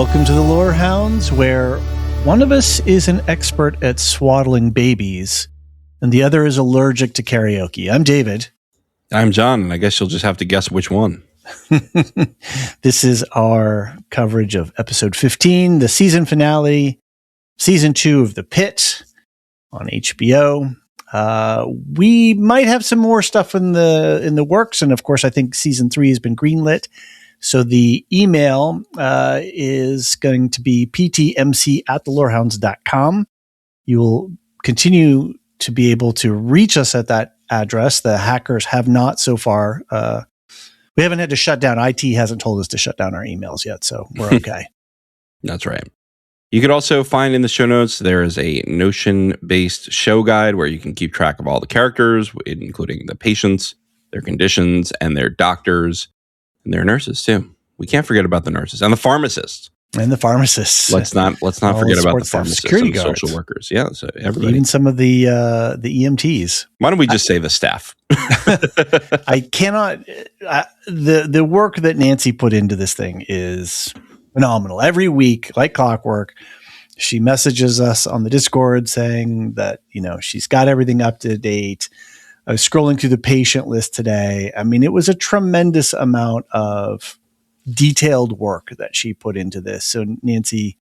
Welcome to the Lorehounds, where one of us is an expert at swaddling babies and the other is allergic to karaoke. I'm David. I'm John, and I guess you'll just have to guess which one. This is our coverage of episode 15, the season finale, season 2 of the Pitt on HBO. We might have some more stuff in the works, and of course, I think season 3 has been greenlit. So the email is going to be ptmc@thelorehounds.com. You will continue to be able to reach us at that address. The hackers have not so far. We haven't had to shut down. IT hasn't told us to shut down our emails yet, so we're okay. That's right. You could also find in the show notes, there is a Notion-based show guide where you can keep track of all the characters, including the patients, their conditions, and their doctors. And there are nurses too. We can't forget about the nurses and the pharmacists. And the pharmacists. Let's not forget about the pharmacists security and the guards. social workers. Yeah, so everybody. Even some of the EMTs. Why don't we just say the staff? I cannot. The work that Nancy put into this thing is phenomenal. Every week, like clockwork, she messages us on the Discord saying that she's got everything up to date. I was scrolling through the patient list today. I mean, it was a tremendous amount of detailed work that she put into this. So Nancy,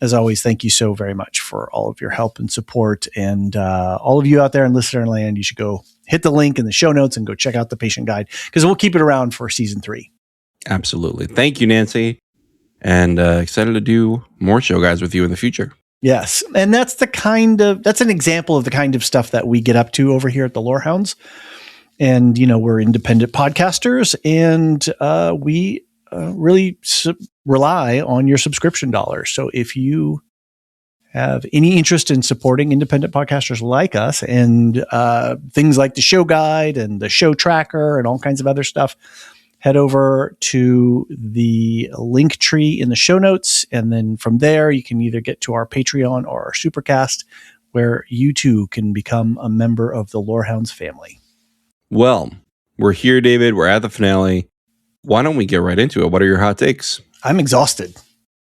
as always, thank you so very much for all of your help and support. And all of you out there in listener land, you should go hit the link in the show notes and go check out the patient guide because we'll keep it around for season 3. Absolutely. Thank you, Nancy. And excited to do more show guides with you in the future. Yes. And that's an example of the kind of stuff that we get up to over here at the Lorehounds. And, we're independent podcasters and we really rely on your subscription dollars. So if you have any interest in supporting independent podcasters like us and things like the show guide and the show tracker and all kinds of other stuff, head over to the link tree in the show notes. And then from there, you can either get to our Patreon or our Supercast, where you too can become a member of the Lorehounds family. Well, we're here, David. We're at the finale. Why don't we get right into it? What are your hot takes? I'm exhausted.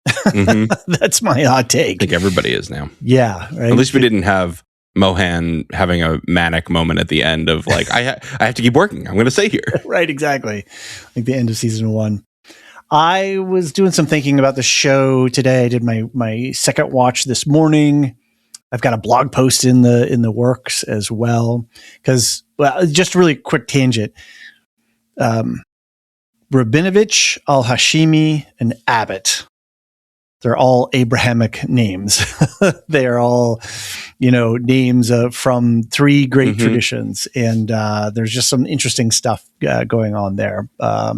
Mm-hmm. That's my hot take. I think everybody is now. Yeah. Right? At least we didn't have Mohan having a manic moment at the end of like, I have to keep working. I'm going to stay here. Right, exactly. Like the end of season 1. I was doing some thinking about the show today. I did my second watch this morning. I've got a blog post in the works as well. Because, just a really quick tangent. Rabinovich, Al-Hashimi, and Abbott. They're all Abrahamic names. They are all, names from 3 great traditions. And there's just some interesting stuff going on there. I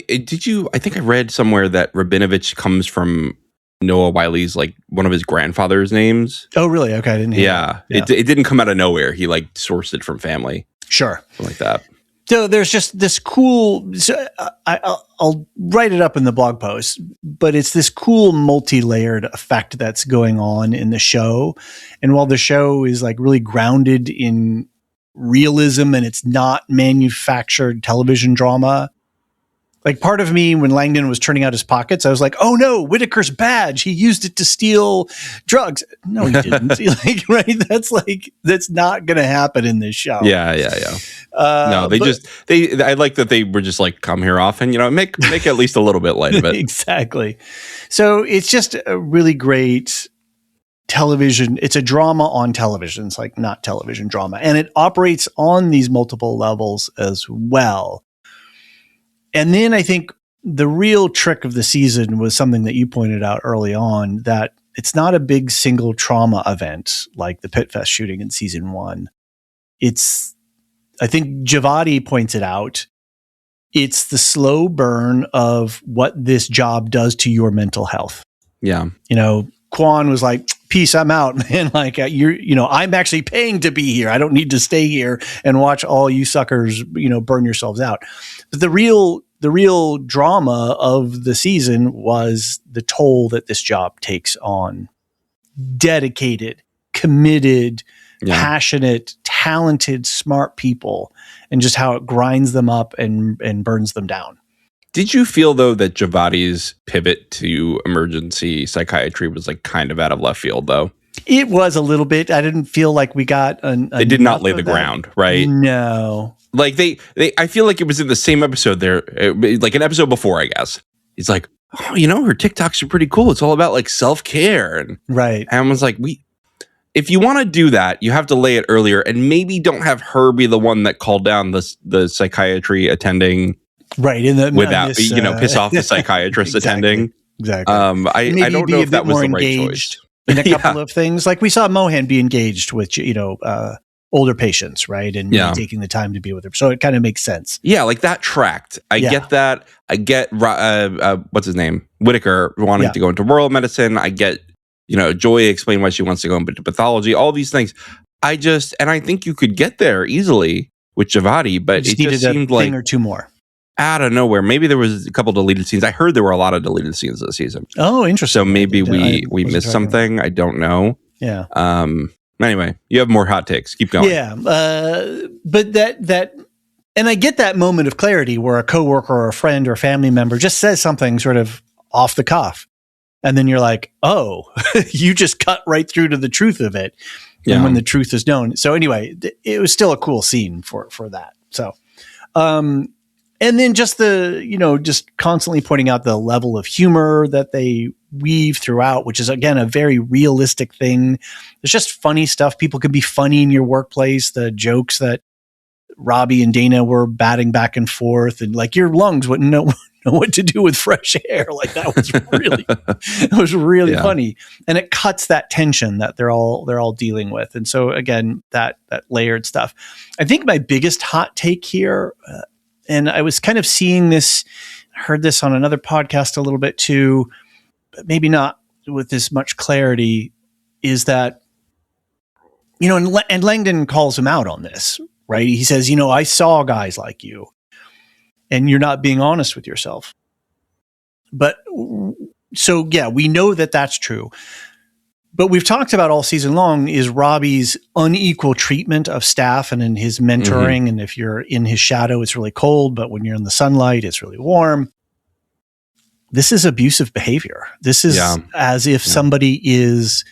think I read somewhere that Rabinovich comes from Noah Wiley's, like one of his grandfather's names. Oh, really? Okay. I didn't hear that. It didn't come out of nowhere. He sourced it from family. Sure. Something like that. So there's just this cool, I'll write it up in the blog post, but it's this cool multi-layered effect that's going on in the show. And while the show is like really grounded in realism and it's not manufactured television drama, like part of me, when Langdon was turning out his pockets, I was like, oh no, Whitaker's badge. He used it to steal drugs. No, he didn't. Right? That's not going to happen in this show. Yeah. No, I like that they were just like, come here often, make at least a little bit light of it. Exactly. So it's just a really great television. It's a drama on television. It's like not television drama. And it operates on these multiple levels as well. And then I think the real trick of the season was something that you pointed out early on, that it's not a big single trauma event like the Pitt Fest shooting in season 1. I think Javadi points it out. It's the slow burn of what this job does to your mental health. Yeah. Quan was like, peace, I'm out, man. Like I'm actually paying to be here. I don't need to stay here and watch all you suckers, burn yourselves out. But the real drama of the season was the toll that this job takes on dedicated, committed, passionate, talented, smart people, and just how it grinds them up and burns them down. Did you feel, though, that Javati's pivot to emergency psychiatry was like kind of out of left field, though? It was a little bit. I didn't feel like we got They did not lay the ground, right? No. Like they I feel like it was in the same episode there, like an episode before, I guess. He's like, oh, her TikToks are pretty cool. It's all about like self-care. And right. And I was like, if you want to do that, you have to lay it earlier, and maybe don't have her be the one that called down the psychiatry attending. Right. Without, piss off the psychiatrist attending. Exactly. I don't know if that was the right choice. In a couple of things. Like we saw Mohan be engaged with, older patients, right? And taking the time to be with them. So it kind of makes sense. Yeah, like that tracked. I get that. I get, what's his name? Whitaker wanting to go into rural medicine. I get, Joy explained why she wants to go into pathology, all these things. I think you could get there easily with Javati, but it just seemed like a thing or two more. Out of nowhere. Maybe there was a couple deleted scenes. I heard there were a lot of deleted scenes this season. Oh, interesting. So maybe we missed something. I don't know. Yeah. Anyway, you have more hot takes. Keep going. Yeah. But that and I get that moment of clarity where a coworker or a friend or family member just says something sort of off the cuff. And then you're like, oh, you just cut right through to the truth of it. Yeah. And when the truth is known. So anyway, it was still a cool scene for that. So, and then just just constantly pointing out the level of humor that they weave throughout, which is, again, a very realistic thing. There's just funny stuff. People can be funny in your workplace. The jokes that Robbie and Dana were batting back and forth, and like your lungs wouldn't know what to do with fresh air. Like that was really funny. And it cuts that tension that they're all dealing with. And so again, that layered stuff. I think my biggest hot take here, and I was kind of seeing this, heard this on another podcast a little bit too, but maybe not with as much clarity, is that, and Langdon calls him out on this, right? He says, I saw guys like you and you're not being honest with yourself. But so, yeah, we know that that's true. But we've talked about all season long is Robbie's unequal treatment of staff and in his mentoring. Mm-hmm. And if you're in his shadow, it's really cold, but when you're in the sunlight, it's really warm. This is abusive behavior. This is as if somebody is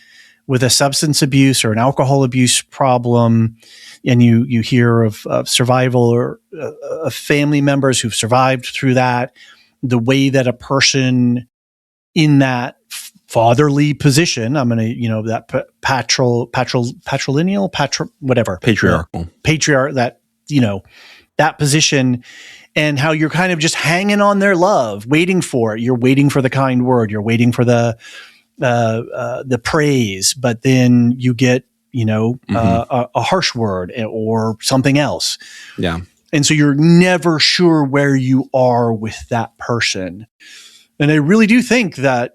with a substance abuse or an alcohol abuse problem, and you hear of survival or of family members who've survived through that, the way that a person in that fatherly position, I'm going to, that patriarch, that position, and how you're kind of just hanging on their love, waiting for it. You're waiting for the kind word. You're waiting for the praise, but then you get, a harsh word or something else. Yeah. And so you're never sure where you are with that person. And I really do think that,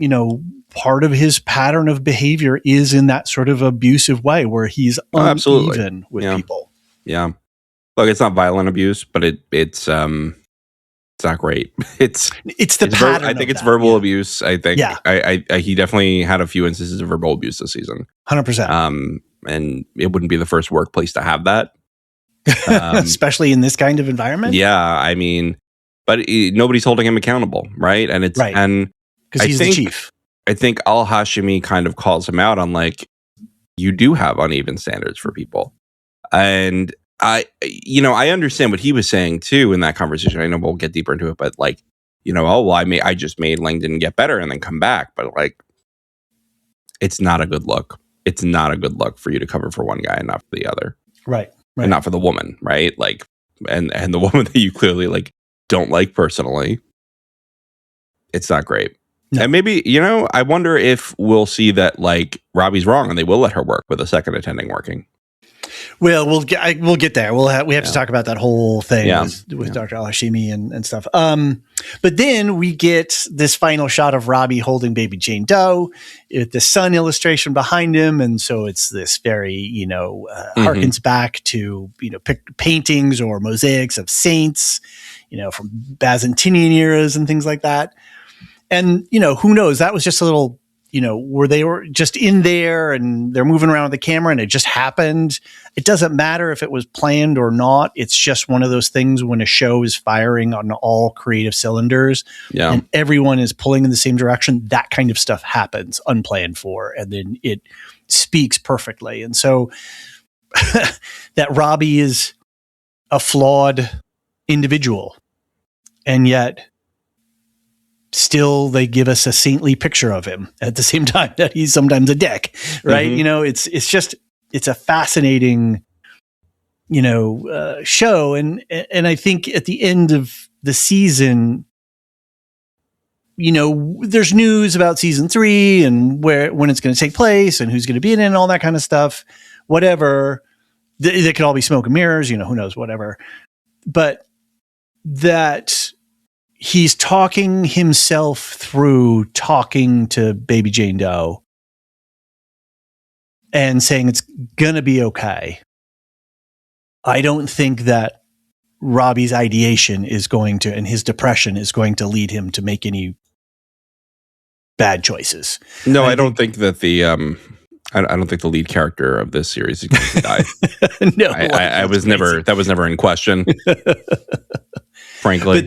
part of his pattern of behavior is in that sort of abusive way where he's uneven with people. Yeah. Look, it's not violent abuse, but it's not great. It's the pattern. I think it's verbal abuse. I think he definitely had a few instances of verbal abuse this season. 100%. And it wouldn't be the first workplace to have that. Especially in this kind of environment. Yeah. I mean, but nobody's holding him accountable. Right. And it's, and because he's the chief. I think Al-Hashimi kind of calls him out on like, you do have uneven standards for people. And I understand what he was saying too in that conversation. I know we'll get deeper into it, but like, I just made Langdon get better and then come back. But like, it's not a good look. It's not a good look for you to cover for one guy and not for the other. Right. And not for the woman, right? Like, and the woman that you clearly like don't like personally. It's not great. No. And maybe, I wonder if we'll see that like Robbie's wrong and they will let her work with a second attending working. Well, we'll get there. We have to talk about that whole thing with Dr. Al-Hashimi and stuff. But then we get this final shot of Robbie holding baby Jane Doe with the sun illustration behind him. And so it's this very, harkens back to, paintings or mosaics of saints, from Byzantine eras and things like that. And, who knows? That was just a little, where they were just in there and they're moving around with the camera and it just happened. It doesn't matter if it was planned or not. It's just one of those things when a show is firing on all creative cylinders and everyone is pulling in the same direction, that kind of stuff happens unplanned for, and then it speaks perfectly. And so that Robbie is a flawed individual, and yet still they give us a saintly picture of him at the same time that he's sometimes a dick, right? Mm-hmm. It's a fascinating, show. And I think at the end of the season, there's news about season 3 and when it's going to take place and who's going to be in it and all that kind of stuff, whatever. They could all be smoke and mirrors, who knows, whatever. But that he's talking himself through talking to baby Jane Doe and saying it's going to be okay. I don't think that Robbie's ideation and his depression is going to lead him to make any bad choices. No, I don't think that I don't think the lead character of this series is going to die. No, that was never in question. Frankly,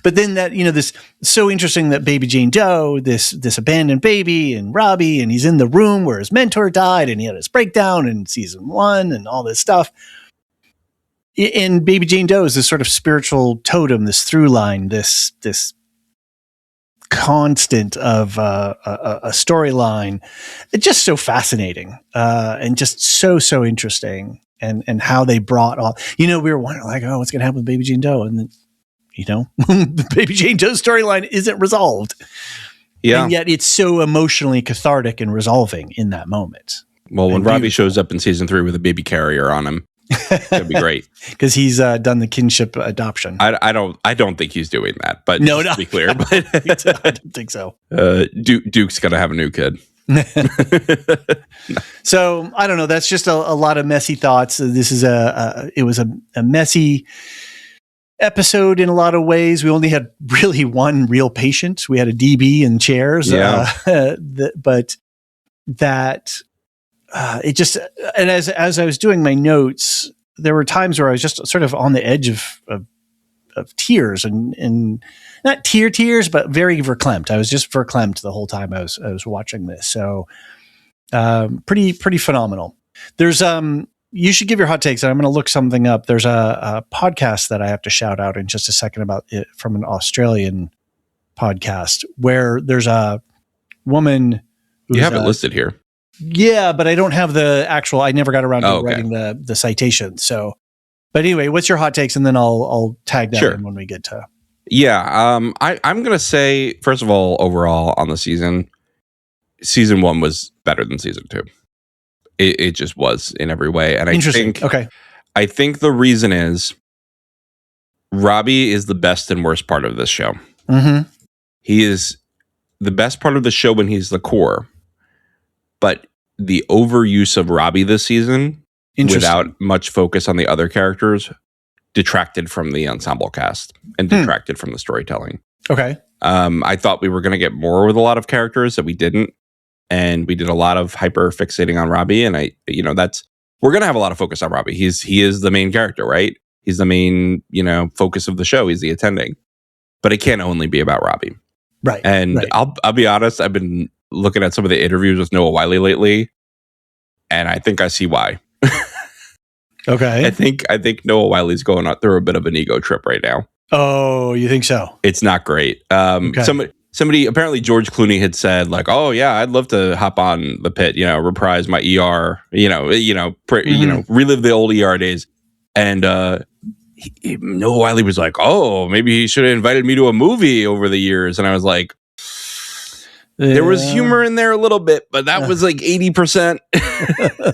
but then that this so interesting that baby Jane Doe, this abandoned baby, and Robbie, and he's in the room where his mentor died, and he had his breakdown in season 1, and all this stuff. And baby Jane Doe is this sort of spiritual totem, this through line, this constant of a storyline. It's just so fascinating and just so interesting. And how they brought all, we were wondering like, oh, what's going to happen with baby Jane Doe? And then, the baby Jane Doe storyline isn't resolved. Yeah. And yet it's so emotionally cathartic and resolving in that moment. Well, when Robbie shows up in season 3 with a baby carrier on him, that'd be great. Because he's done the kinship adoption. I don't think he's doing that, but no. To be clear, but I don't think so. Duke's going to have a new kid. So I don't know. That's just a lot of messy thoughts. This is it was a messy episode in a lot of ways. We only had really one real patient. We had a DB and chairs. But that it just, and as I was doing my notes, there were times where I was just sort of on the edge of tears and not tears, but very verklempt. I was just verklempt the whole time I was watching this. So, pretty phenomenal. There's, you should give your hot takes, and I'm going to look something up. There's a podcast that I have to shout out in just a second about it, from an Australian podcast, where there's a woman. You have it listed here. Yeah, but I don't have the actual, I never got around to writing the citation. So, but anyway, what's your hot takes? And then I'll tag that in when we get to. Yeah. I'm going to say, first of all, overall on the season 1 was better than season 2. It just was in every way. And I think the reason is Robbie is the best and worst part of this show. Mm-hmm. He is the best part of the show when he's the core, but the overuse of Robbie this season without much focus on the other characters detracted from the ensemble cast and detracted from the storytelling. Okay. I thought we were going to get more with a lot of characters that we didn't. And we did a lot of hyper fixating on Robbie. And we're going to have a lot of focus on Robbie. He is the main character, right? He's the main, focus of the show. He's the attending, but it can't only be about Robbie. Right. And right. I'll be honest. I've been looking at some of the interviews with Noah Wyle lately, and I think I see why. Okay. I think Noah Wiley's going through a bit of an ego trip right now. Oh, you think so? It's not great. Somebody apparently George Clooney had said like, "Oh yeah, I'd love to hop on the Pitt, reprise my ER, relive the old ER days." And Noah Wyle was like, "Oh, maybe he should have invited me to a movie over the years." And I was like, there was humor in there a little bit, but that was like 80%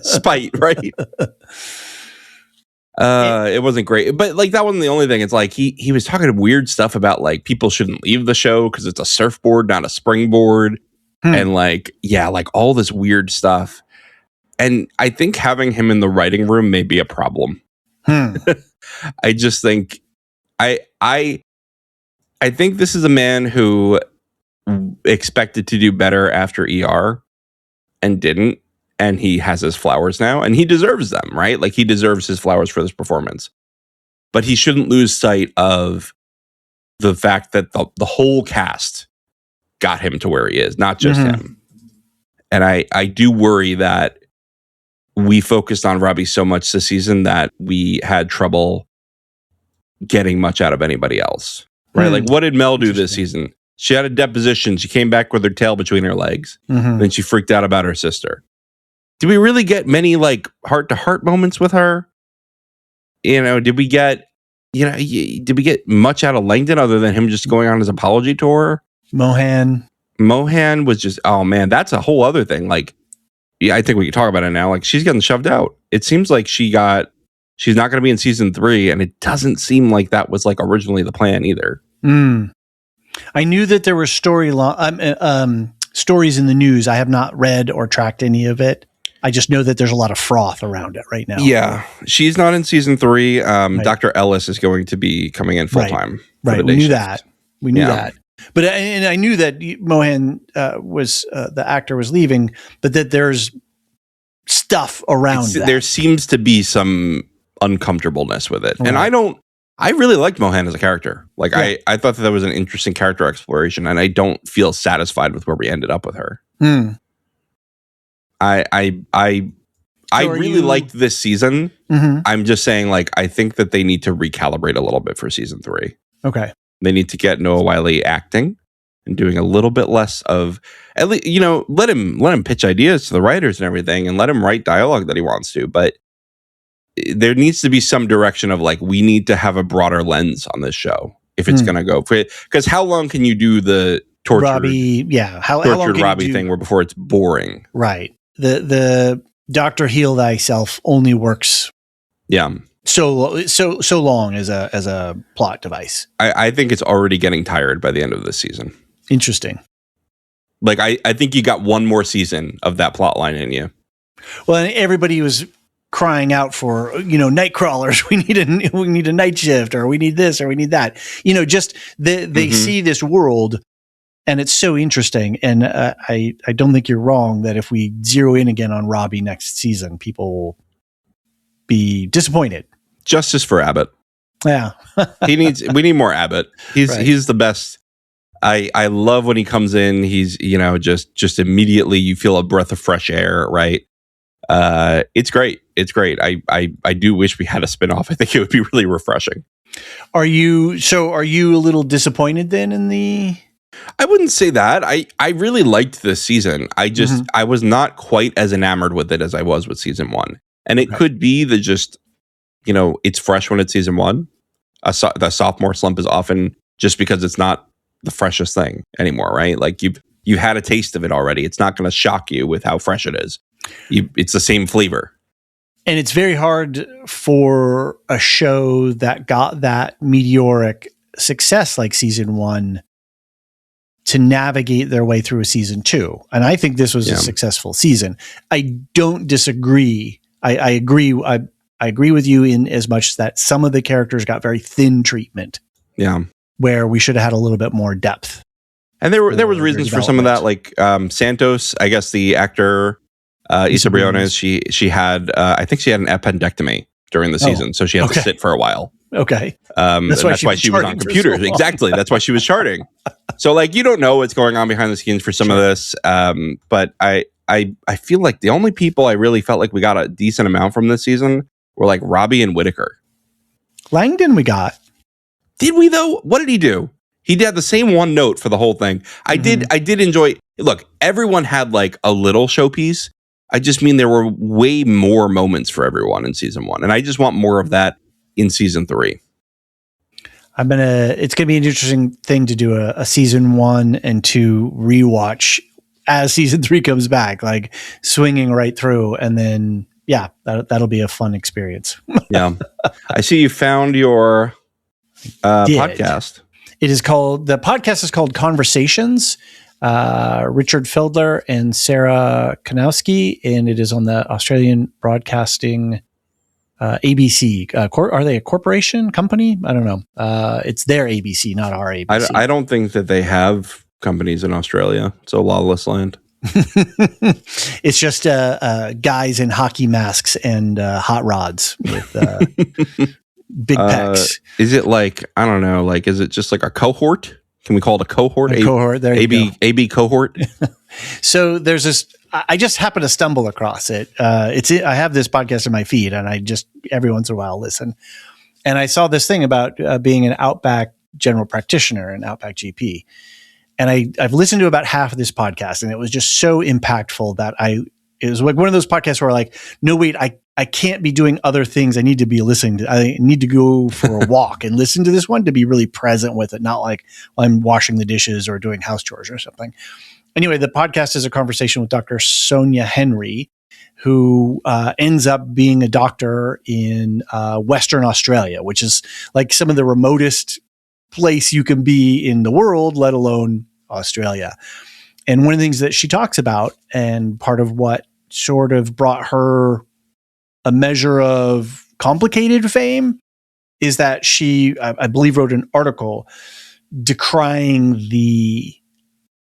spite, right? It wasn't great, but like that wasn't the only thing. It's like he was talking weird stuff about like people shouldn't leave the show because it's a surfboard, not a springboard, and like all this weird stuff. And I think having him in the writing room may be a problem. I just think I think this is a man who expected to do better after ER and didn't. And he has his flowers now, and he deserves them, right? Like, he deserves his flowers for this performance. But he shouldn't lose sight of the fact that the whole cast got him to where he is, not just him. And I do worry that we focused on Robbie so much this season that we had trouble getting much out of anybody else, right? Like, what did Mel do this season? She had a deposition. She came back with her tail between her legs. Then she freaked out about her sister. Did we really get many like heart-to-heart moments with her? You know, did we get much out of Langdon other than him just going on his apology tour? Mohan was just, oh man, that's a whole other thing. Like, yeah, I think we can talk about it now. Like, she's getting shoved out. It seems like she's not going to be in season 3, and it doesn't seem like that was like originally the plan either. I knew that there were stories in the news. I have not read or tracked any of it. I just know that there's a lot of froth around it right now. Yeah, she's not in season 3. Right. Dr. Ellis is going to be coming in full time. Right, we knew that. We knew that. But and I knew that Mohan was the actor was leaving, but that there's stuff around that. There seems to be some uncomfortableness with it, and I really liked Mohan as a character. Like, I thought that was an interesting character exploration, and I don't feel satisfied with where we ended up with her. I really liked this season. I'm just saying, like, I think that they need to recalibrate a little bit for season 3. Okay. They need to get Noah Wyle acting and doing a little bit less of, at least, you know, let him pitch ideas to the writers and everything, and let him write dialogue that he wants to. But there needs to be some direction of, like, we need to have a broader lens on this show if it's going to go. Because how long can you do the tortured Robbie? Yeah, how long can Robbie thing before it's boring? Right. The Dr. Heal Thyself only works. Yeah. So long as a plot device. I think it's already getting tired by the end of this season. Interesting. Like, I think you got one more season of that plot line in you. Well, and everybody was crying out for, night crawlers. We need a night shift, or we need this, or we need that. Just they see this world, and it's so interesting. And I don't think you're wrong that if we zero in again on Robbie next season, people will be disappointed. Justice for Abbott. Yeah. we need more Abbott. He's the best. I love when he comes in. He's, just immediately you feel a breath of fresh air, right? It's great. It's great. I do wish we had a spinoff. I think it would be really refreshing. Are you a little disappointed then in the... I wouldn't say that. I really liked this season. I was not quite as enamored with it as I was with season 1. And it could be that just, it's fresh when it's season 1. The sophomore slump is often just because it's not the freshest thing anymore, right? Like, you've had a taste of it already. It's not going to shock you with how fresh it is. It's the same flavor. And it's very hard for a show that got that meteoric success like season 1 to navigate their way through a season 2. And I think this was a successful season. I don't disagree. I agree. I agree with you in as much as that some of the characters got very thin treatment. Yeah. Where we should have had a little bit more depth. And there was reasons for some of that, like Santos, I guess the actor, Issa Briones, she had, I think she had an appendectomy during the season. So she had to sit for a while. Okay. That's why she was on computers. Exactly. That's why she was charting. So, like, you don't know what's going on behind the scenes for some of this. But I feel like the only people I really felt like we got a decent amount from this season were like Robbie and Whitaker. Langdon we got. Did we though? What did he do? He did the same one note for the whole thing. I did enjoy. Look, everyone had like a little showpiece. I just mean there were way more moments for everyone in season 1. And I just want more of that in season 3. It's gonna be an interesting thing to do a season 1 and 2 rewatch as season 3 comes back, like swinging right through, and then that'll be a fun experience. Yeah, I see you found your podcast. The podcast is called Conversations. Richard Feldler and Sarah Kanowski, and it is on the Australian Broadcasting ABC. Are they a corporation company? I don't know. It's their ABC, not our ABC. I don't think that they have companies in Australia. It's a lawless land. It's just guys in hockey masks and hot rods with big pecs. Is it like, I don't know, like, is it just like a cohort? Can we call it a cohort? A cohort, there you go. AB cohort? So there's this, I just happened to stumble across it. I have this podcast in my feed, and I just every once in a while listen. And I saw this thing about being an Outback general practitioner, an Outback GP. And I've listened to about half of this podcast, and it was just so impactful that it was like one of those podcasts where like, no, wait, I can't be doing other things. I need to be listening to, I need to go for a walk and listen to this one to be really present with it. Not like while I'm washing the dishes or doing house chores or something. Anyway, the podcast is a conversation with Dr. Sonia Henry, who ends up being a doctor in Western Australia, which is like some of the remotest place you can be in the world, let alone Australia. And one of the things that she talks about, and part of what sort of brought her a measure of complicated fame, is that she, I believe, wrote an article decrying the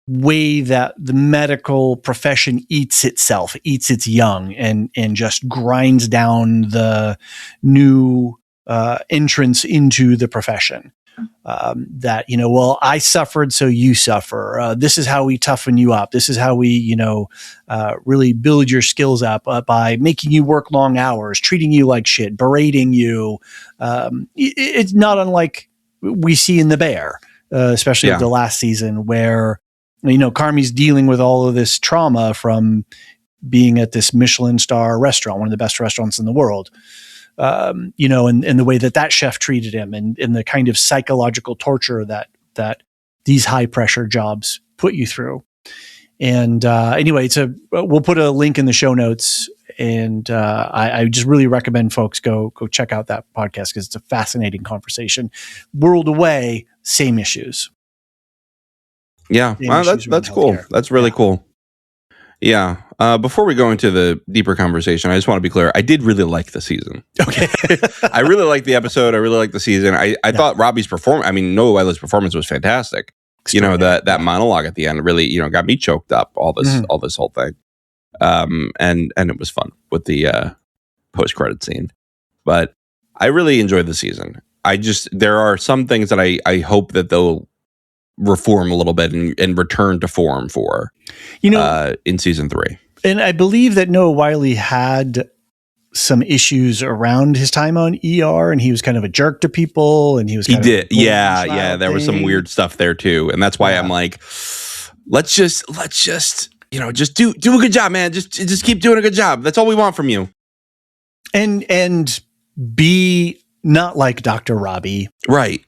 way that the medical profession eats itself, eats its young, and just grinds down the new entrance into the profession. That, well, I suffered, so you suffer. This is how we toughen you up. This is how we, really build your skills up by making you work long hours, treating you like shit, berating you. It's not unlike we see in The Bear, especially the last season, where, Carmi's dealing with all of this trauma from being at this Michelin star restaurant, one of the best restaurants in the world. And the way that chef treated him, and the kind of psychological torture that these high pressure jobs put you through. And anyway, we'll put a link in the show notes, and I just really recommend folks go check out that podcast, because it's a fascinating conversation. World away, same issues. Yeah, that's cool. That's really cool. Yeah. Before we go into the deeper conversation, I just want to be clear. I did really like the season. Okay. I really liked the episode. I really liked the season. I thought Robbie's performance, Noah Wile's performance was fantastic. That monologue at the end really, got me choked up, all this whole thing. And it was fun with the post-credit scene. But I really enjoyed the season. There are some things that I hope that they'll reform a little bit and return to form for, in season 3. And I believe that Noah Wile had some issues around his time on ER, and he was kind of a jerk to people, and he did. Yeah. There was some weird stuff there too. And that's why I'm like, let's just, just do a good job, man. Just keep doing a good job. That's all we want from you. And be not like Dr. Robbie. Right.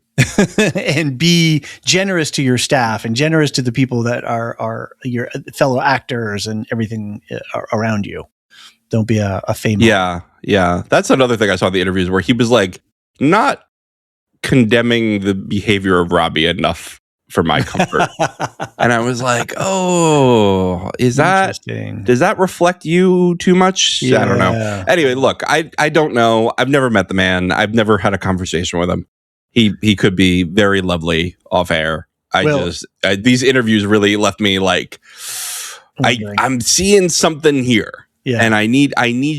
And be generous to your staff and generous to the people that are your fellow actors and everything around you. Don't be a famous. Yeah. That's another thing I saw in the interviews, where he was like not condemning the behavior of Robbie enough for my comfort. And I was like, oh, does that reflect you too much? Yeah. I don't know. Anyway, look, I don't know. I've never met the man. I've never had a conversation with him. He could be very lovely off air. These interviews really left me like, I'm seeing something here. Yeah. And I need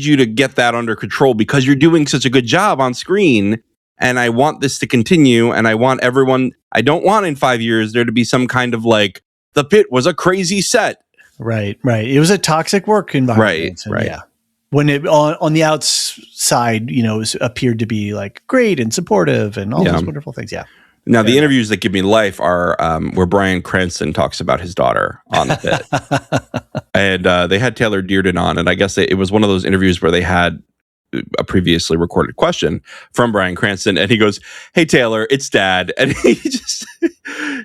you to get that under control, because you're doing such a good job on screen, and I want this to continue, and I want everyone, I don't want in 5 years there to be some kind of like, the Pitt was a crazy set. Right. It was a toxic work environment. Right. Yeah. When it on the outside, appeared to be like great and supportive and all those wonderful things. Yeah. Now, the interviews that give me life are where Bryan Cranston talks about his daughter on the Pitt. And they had Taylor Dearden on, and I guess it was one of those interviews where they had a previously recorded question from Bryan Cranston, and he goes, "Hey, Taylor, it's Dad." And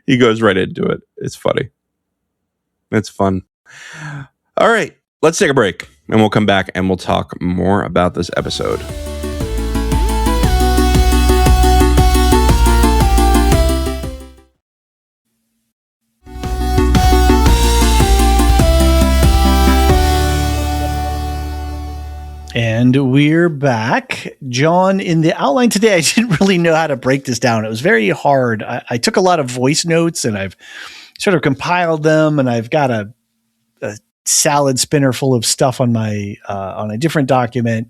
he goes right into it. It's funny. It's fun. All right, let's take a break, and we'll come back and we'll talk more about this episode. And we're back. John, in the outline today, I didn't really know how to break this down. It was very hard. I took a lot of voice notes, and I've sort of compiled them, and I've got a salad spinner full of stuff on my on a different document.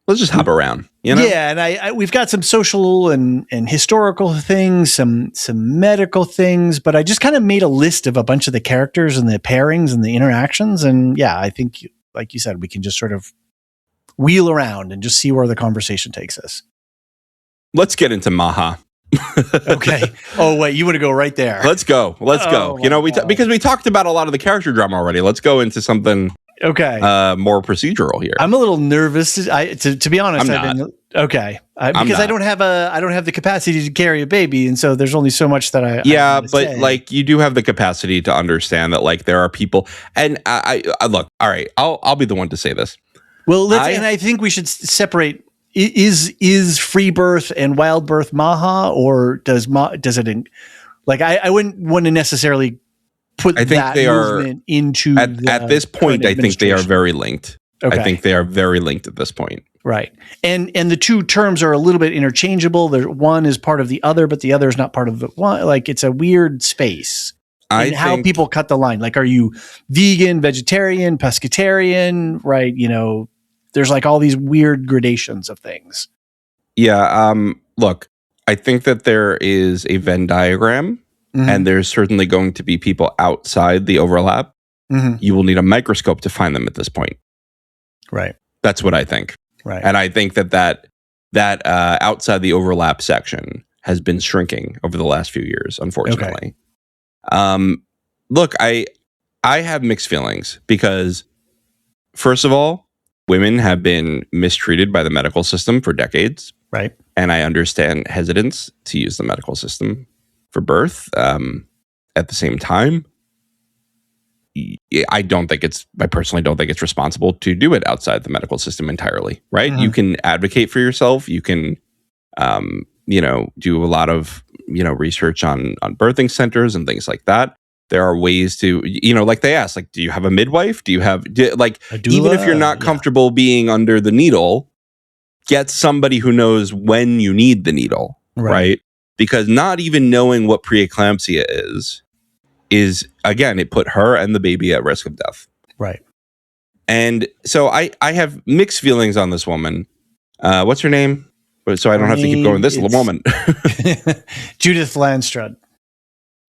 Let's just hop around, you know? Yeah, and I we've got some social and historical things, some medical things, but I just kind of made a list of a bunch of the characters and the pairings and the interactions, and yeah, I think, like you said, we can just sort of wheel around and just see where the conversation takes us. Let's get into Maha. Okay. Oh wait, you want to go right there? Let's go. You know, because we talked about a lot of the character drama already. Let's go into something more procedural here. I'm a little nervous. To be honest, I'm not. Because I don't have the capacity to carry a baby, and so there's only so much that I but say. Like you do have the capacity to understand that like there are people, and I look. All right, I'll be the one to say this. Well, and I think we should separate. Is free birth and wild birth Maha, or does it? Like I wouldn't want to necessarily put that movement into at this point. I think they are very linked. Okay. I think they are very linked at this point. Right, and the two terms are a little bit interchangeable. One is part of the other, but the other is not part of the one. Like it's a weird space. How people cut the line. Like, are you vegan, vegetarian, pescatarian? Right, you know. There's like all these weird gradations of things. Yeah. Look, I think that there is a Venn diagram, and there's certainly going to be people outside the overlap. Mm-hmm. You will need a microscope to find them at this point. Right. That's what I think. Right. And I think that outside the overlap section has been shrinking over the last few years, unfortunately. Okay. Look, I have mixed feelings because, first of all, women have been mistreated by the medical system for decades. Right. And I understand hesitance to use the medical system for birth. At the same time, I personally don't think it's responsible to do it outside the medical system entirely. Right. Mm-hmm. You can advocate for yourself. You can, do a lot of, research on birthing centers and things like that. There are ways to, like they ask, like, do you have a midwife? Do you have, a doula? Even if you're not comfortable being under the needle, get somebody who knows when you need the needle, right? Because not even knowing what preeclampsia is again, it put her and the baby at risk of death. Right. And so I have mixed feelings on this woman. What's her name? So I don't have to keep going. This woman. Judith Landstrud.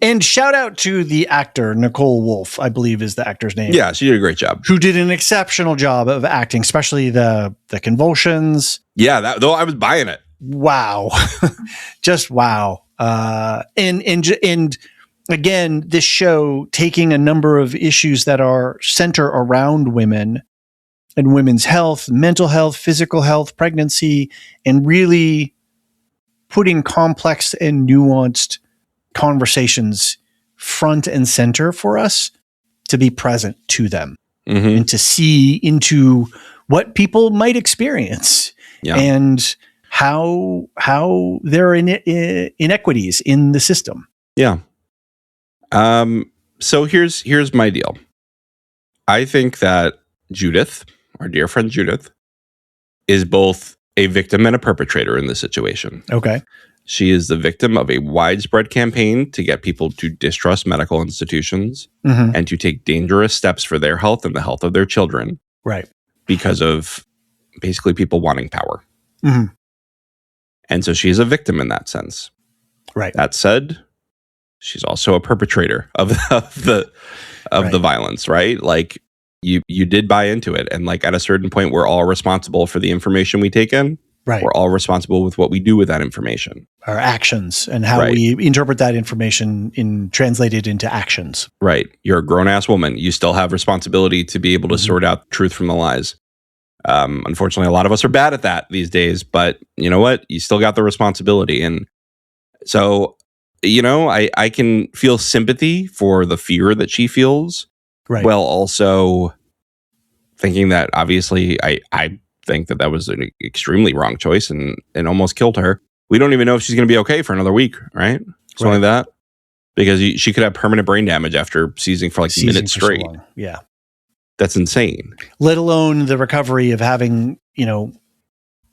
And shout out to the actor, Nicole Wolf, I believe is the actor's name. Yeah, she did a great job. Who did an exceptional job of acting, especially the convulsions. Yeah, though I was buying it. Wow. Just wow. And again, this show taking a number of issues that are center around women and women's health, mental health, physical health, pregnancy, and really putting complex and nuanced conversations front and center for us to be present to them and to see into what people might experience and how there are inequities in the system. Yeah. So here's my deal. I think that Judith, our dear friend Judith, is both a victim and a perpetrator in this situation. Okay. She is the victim of a widespread campaign to get people to distrust medical institutions and to take dangerous steps for their health and the health of their children. Right. Because of basically people wanting power. Mm-hmm. And so she's a victim in that sense. Right. That said, she's also a perpetrator of the violence, right? Like you did buy into it. And like at a certain point, we're all responsible for the information we take in. Right. We're all responsible with what we do with that information. Our actions and how we interpret that information translated into actions. Right. You're a grown-ass woman. You still have responsibility to be able to sort out truth from the lies. Unfortunately, a lot of us are bad at that these days, but you know what? You still got the responsibility. And so, I can feel sympathy for the fear that she feels. Right. While also thinking that obviously I think that was an extremely wrong choice and almost killed her. We don't even know if she's going to be okay for another week, right? Something like that. Because she could have permanent brain damage after seizing for like minutes straight. So yeah. That's insane. Let alone the recovery of having,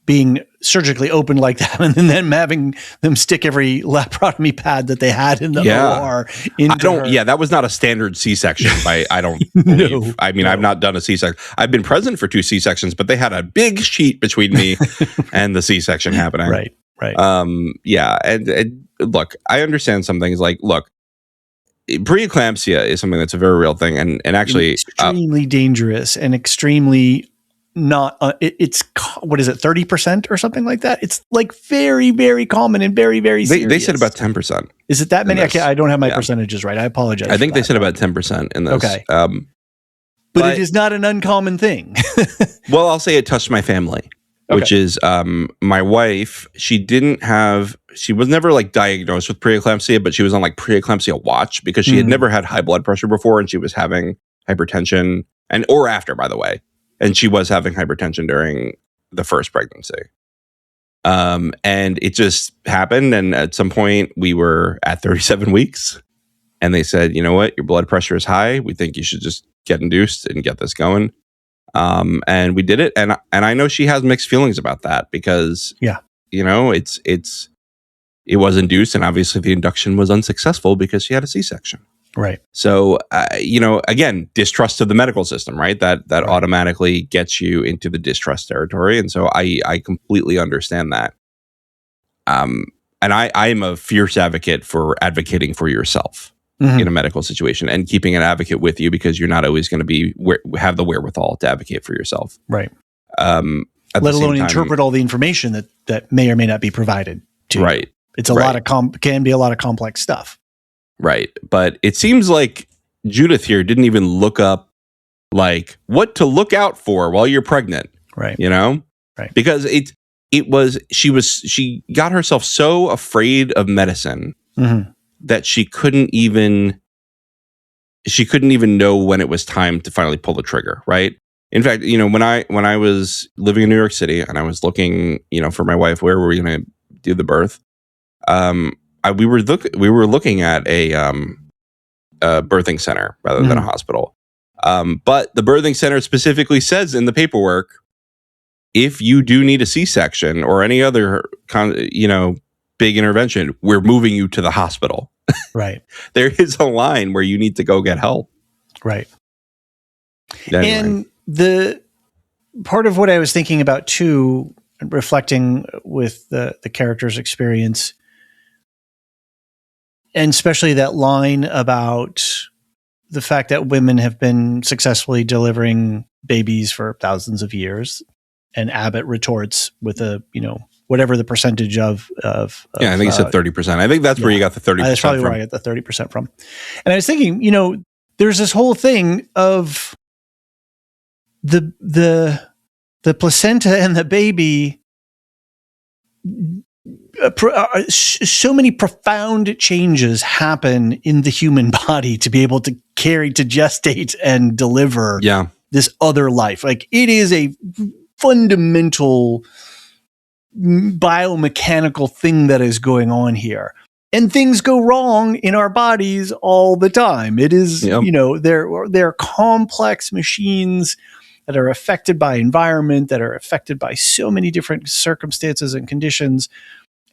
being surgically opened like that, and then having them stick every laparotomy pad that they had in the OR into her. Yeah, that was not a standard C-section. I don't believe. I mean, I've not done a C-section. I've been present for 2 C-sections, but they had a big sheet between me and the C-section happening. Right. Yeah, and look, I understand some things. Like, look, preeclampsia is something that's a very real thing, and actually extremely dangerous and extremely not. It's what is it, 30% or something like that? It's like very, very common and very, very serious. They said about 10%. Is it that many? I don't have my percentages right. I apologize. I think they said about 10% in this. Okay. But it is not an uncommon thing. Well, I'll say it touched my family, which is my wife. She was never like diagnosed with preeclampsia, but she was on like preeclampsia watch because she had never had high blood pressure before, and she was having hypertension or after, by the way. And she was having hypertension during the first pregnancy. And it just happened. And at some point we were at 37 weeks and they said, you know what, your blood pressure is high. We think you should just get induced and get this going. And we did it. And I know she has mixed feelings about that because, you know, it was induced, and obviously the induction was unsuccessful because she had a C-section. Right. So, you know, again, distrust of the medical system, right? That automatically gets you into the distrust territory. And so I completely understand that. And I'm a fierce advocate for advocating for yourself in a medical situation and keeping an advocate with you, because you're not always going to have the wherewithal to advocate for yourself. Right. Let alone interpret all the information that may or may not be provided to you. Right. It's can be a lot of complex stuff. Right. But it seems like Judith here didn't even look up like what to look out for while you're pregnant. Right. You know? Right. Because she got herself so afraid of medicine that she couldn't even know when it was time to finally pull the trigger, right? In fact, you know, when I was living in New York City and I was looking, you know, for my wife, where were we going to do the birth? We were looking at a birthing center rather than a hospital. But the birthing center specifically says in the paperwork, if you do need a C-section or any other big intervention, we're moving you to the hospital. Right. There is a line where you need to go get help. Right. Anyway. And the part of what I was thinking about too, reflecting with the character's experience, and especially that line about the fact that women have been successfully delivering babies for thousands of years, and Abbott retorts with whatever the percentage of I think he said 30%. I think that's where you got the 30%. That's probably where I got the 30% from. And I was thinking, you know, there's this whole thing of the placenta and the baby. So many profound changes happen in the human body to be able to gestate and deliver this other life. Like, it is a fundamental biomechanical thing that is going on here, and things go wrong in our bodies all the time. It is, you know, they're complex machines that are affected by environment, that are affected by so many different circumstances and conditions.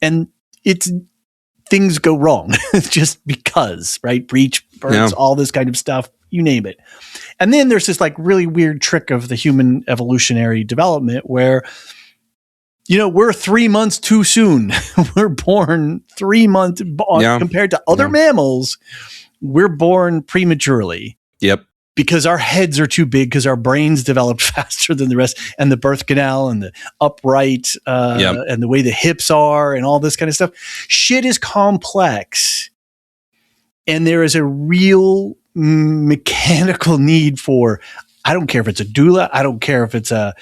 And things go wrong just because, right? Breech, burns, all this kind of stuff, you name it. And then there's this like really weird trick of the human evolutionary development where, you know, we're 3 months too soon. We're born 3 months compared to other mammals. We're born prematurely. Yep. Because our heads are too big, because our brains developed faster than the rest, and the birth canal and the upright and the way the hips are and all this kind of stuff. Shit is complex. And there is a real mechanical need for, I don't care if it's a doula, I don't care if it's a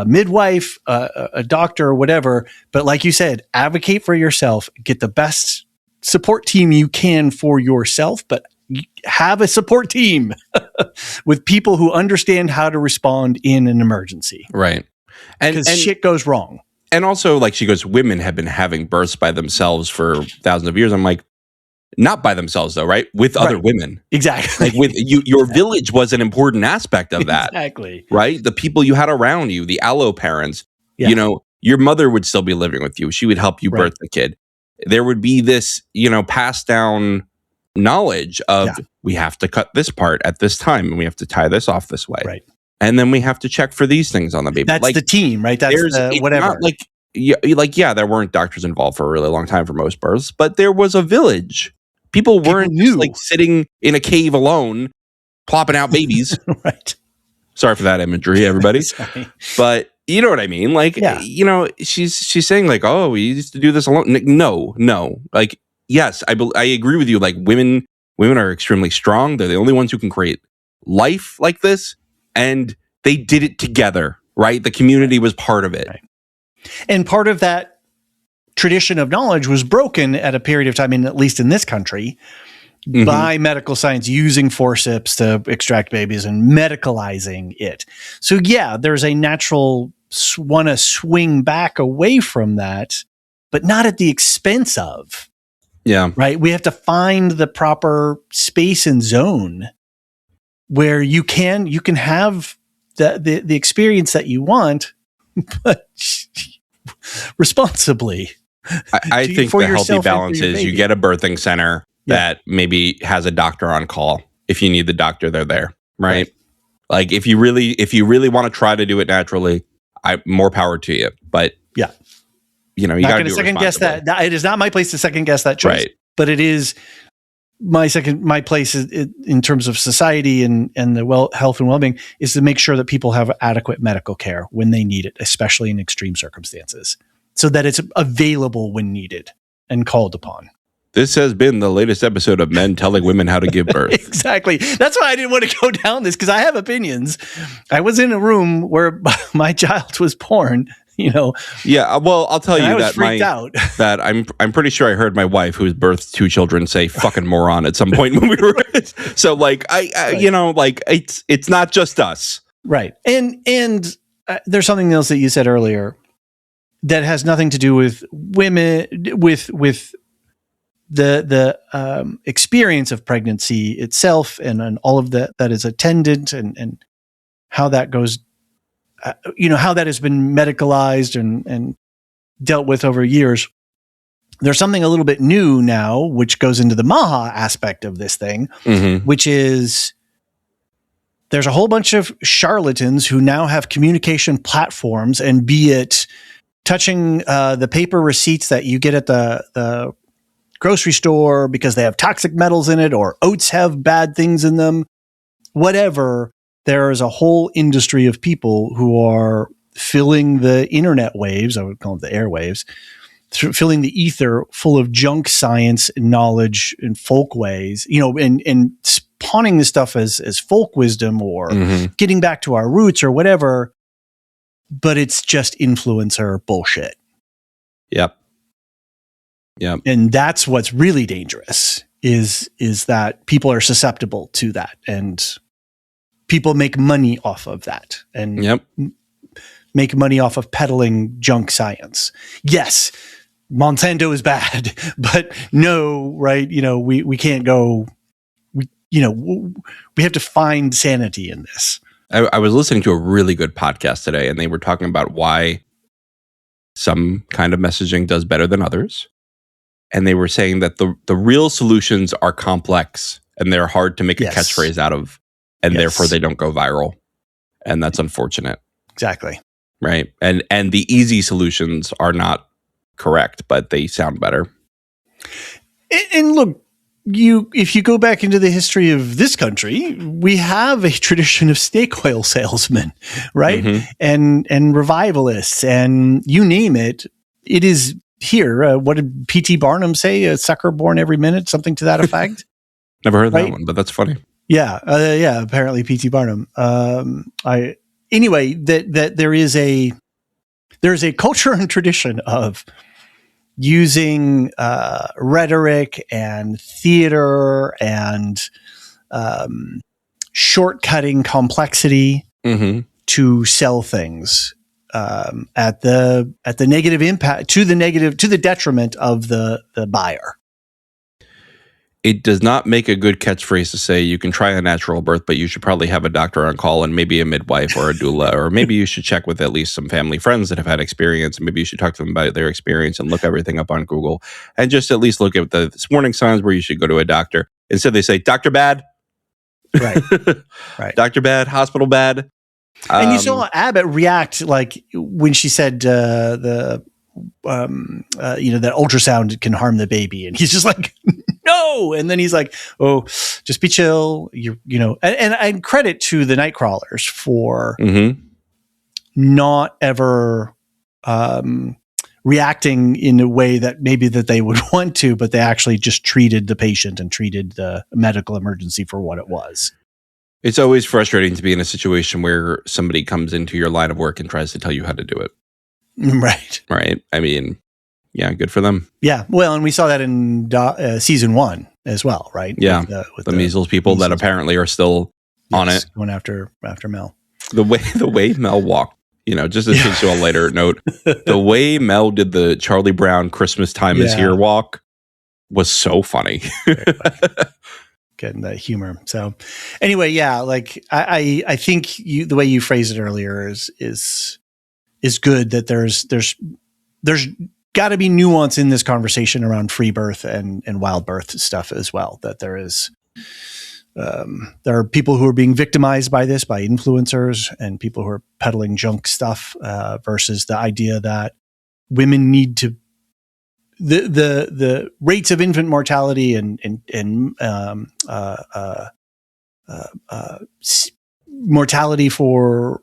midwife, a doctor or whatever, but like you said, advocate for yourself, get the best support team you can for yourself, but have a support team with people who understand how to respond in an emergency. Right. And shit goes wrong. And also, like she goes, women have been having births by themselves for thousands of years. I'm like, not by themselves though, right? With other women. Exactly. Like with you, your village was an important aspect of that. Exactly. Right? The people you had around you, the allo parents, Yeah. You know, your mother would still be living with you. She would help you Right. birth the kid. There would be this, passed down knowledge of we have to cut this part at this time and we have to tie this off this way. Right. And then we have to check for these things on the baby. That's the team, right? That's the whatever. Not there weren't doctors involved for a really long time for most births, but there was a village. People weren't just sitting in a cave alone, plopping out babies. Right. Sorry for that imagery, everybody. Sorry. But you know what I mean? She's saying oh, we used to do this alone. No. Yes, I agree with you. Women are extremely strong. They're the only ones who can create life like this. And they did it together, right? The community was part of it. Right. And part of that tradition of knowledge was broken at a period of time, at least in this country, by medical science using forceps to extract babies and medicalizing it. So there's a natural want to swing back away from that, but not at the expense of. Yeah. Right. We have to find the proper space and zone where you can have the experience that you want, but responsibly. I think the healthy balance is you get a birthing center that maybe has a doctor on call. If you need the doctor, they're there, right? If you really want to try to do it naturally, more power to you. But you got to do it second guess that. It is not my place to second guess that choice, right? But it is my place is, in terms of society and the health and well-being, is to make sure that people have adequate medical care when they need it, especially in extreme circumstances, so that it's available when needed and called upon. This has been the latest episode of Men Telling Women How to Give Birth. Exactly. That's why I didn't want to go down this, because I have opinions. I was in a room where my child was born, Yeah, well, I'll tell you I was freaked out. That I'm pretty sure I heard my wife, who's birthed 2 children, say "fucking moron" at some point when we were. So it's not just us, right? And there's something else that you said earlier that has nothing to do with women, with the experience of pregnancy itself and all of that is attendant and how that goes, how that has been medicalized and dealt with over years. There's something a little bit new now, which goes into the Maha aspect of this thing, which is there's a whole bunch of charlatans who now have communication platforms, and be it touching the paper receipts that you get at the grocery store because they have toxic metals in it, or oats have bad things in them, whatever. There is a whole industry of people who are filling the internet waves, I would call them the airwaves, filling the ether full of junk science and knowledge and folk ways, and spawning this stuff as folk wisdom or getting back to our roots or whatever. But it's just influencer bullshit. Yep. And that's what's really dangerous is that people are susceptible to that, and people make money off of that, and make money off of peddling junk science. Yes, Monsanto is bad, but no, right? We can't go. We have to find sanity in this. I was listening to a really good podcast today, and they were talking about why some kind of messaging does better than others. And they were saying that the real solutions are complex and they're hard to make a catchphrase out of, and therefore they don't go viral. And that's unfortunate. Exactly. Right. And the easy solutions are not correct, but they sound better. And look, if you go back into the history of this country, we have a tradition of snake oil salesmen, right? And revivalists, and you name it, it is here. What did P.T. Barnum say? A sucker born every minute, something to that effect. Never heard that one, but that's funny. Yeah, apparently P.T. Barnum. Anyway, that there is a culture and tradition of using rhetoric and theater and shortcutting complexity to sell things at the negative impact, to the detriment of the buyer. it does not make a good catchphrase to say you can try a natural birth, but you should probably have a doctor on call and maybe a midwife or a doula, or maybe you should check with at least some family friends that have had experience. Maybe you should talk to them about their experience and look everything up on Google and just at least look at the warning signs where you should go to a doctor. Instead, they say, Dr. Bad. Right. Right. Dr. Bad, hospital bad. And you saw Abbott react like when she said that ultrasound can harm the baby, and he's just like, no. And then he's like, oh, just be chill. And credit to the Nightcrawlers for not ever reacting in a way that maybe that they would want to, but they actually just treated the patient and treated the medical emergency for what it was. It's always frustrating to be in a situation where somebody comes into your line of work and tries to tell you how to do it. Right. Right. I mean, yeah, good for them. Yeah. Well, and we saw that in season 1 as well, right? Yeah. With the measles people that apparently are still on it. Going after Mel. The way Mel walked, just to take to a later note, the way Mel did the Charlie Brown Christmas Time is Here walk was so funny. Getting the humor. So anyway, yeah, like I think the way you phrased it earlier is good, that there's got to be nuance in this conversation around free birth and wild birth stuff as well. That there are people who are being victimized by this, by influencers and people who are peddling junk stuff, versus the idea that women need to, the rates of infant mortality and mortality for,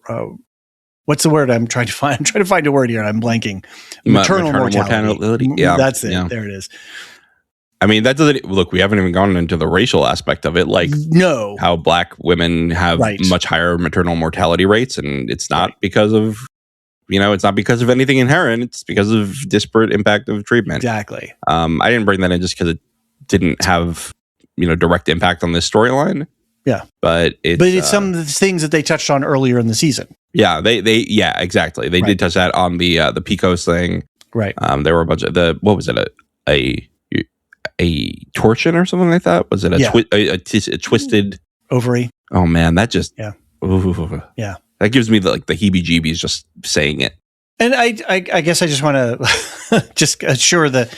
what's the word I'm trying to find? I'm trying to find a word here and I'm blanking. Maternal mortality. Yeah. That's it. Yeah. There it is. I mean, that doesn't look, we haven't even gone into the racial aspect of it. Like, no, how Black women have much higher maternal mortality rates. And it's not because of, it's not because of anything inherent. It's because of disparate impact of treatment. Exactly. I didn't bring that in just because it didn't have, direct impact on this storyline. Yeah. But it's some of the things that they touched on earlier in the season. Yeah, yeah, exactly. They did touch that on the PCOS thing. Right. There were a bunch of what was it? A torsion or something like that? Was it a twisted ovary? Oh man, that just Ooh. Yeah. That gives me the heebie-jeebies just saying it. And I guess I just want to just assure the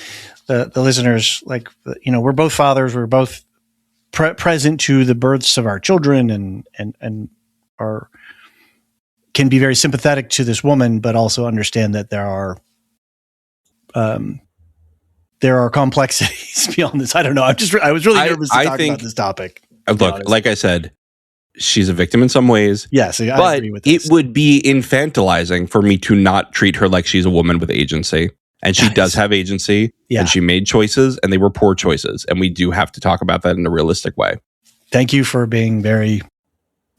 listeners, like, we're both fathers. We're both present to the births of our children, and can be very sympathetic to this woman, but also understand that there are complexities beyond this. I don't know. I was really nervous to talk about this topic. Look, like I said, she's a victim in some ways. Yes, I agree with this. It would be infantilizing for me to not treat her like she's a woman with agency. And she does have agency, and she made choices, and they were poor choices. And we do have to talk about that in a realistic way. Thank you for being very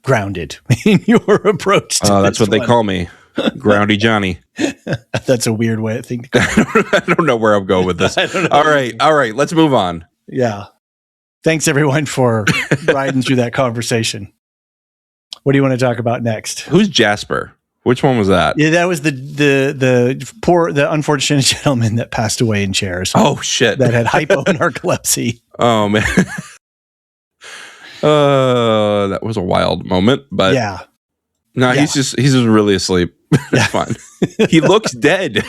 grounded in your approach to that's what they call me. Groundy Johnny. That's a weird way to think. I don't know where I'm going with this. All right. Let's move on. Yeah. Thanks, everyone, for riding through that conversation. What do you want to talk about next? Who's Jasper? Which one was that? Yeah, that was the unfortunate gentleman that passed away in chairs. Oh shit! That had hyponarcolepsy. Oh man. That was a wild moment, but yeah. No, he's just really asleep. It's fine. He looks dead.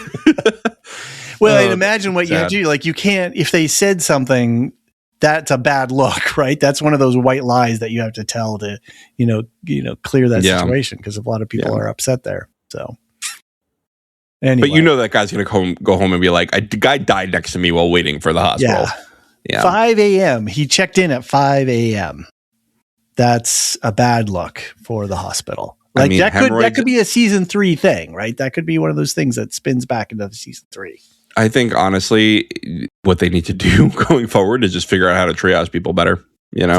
Well, I'd imagine what you do. Like, you can't, if they said something, that's a bad look, right? That's one of those white lies that you have to tell to, clear that situation, because a lot of people are upset there. So, anyway. But that guy's going to go home and be like, a guy died next to me while waiting for the hospital. Yeah. 5 a.m. He checked in at 5 a.m. That's a bad look for the hospital. Like, that could be a season 3 thing, right? That could be one of those things that spins back into season 3. I think, honestly, what they need to do going forward is just figure out how to triage people better. They're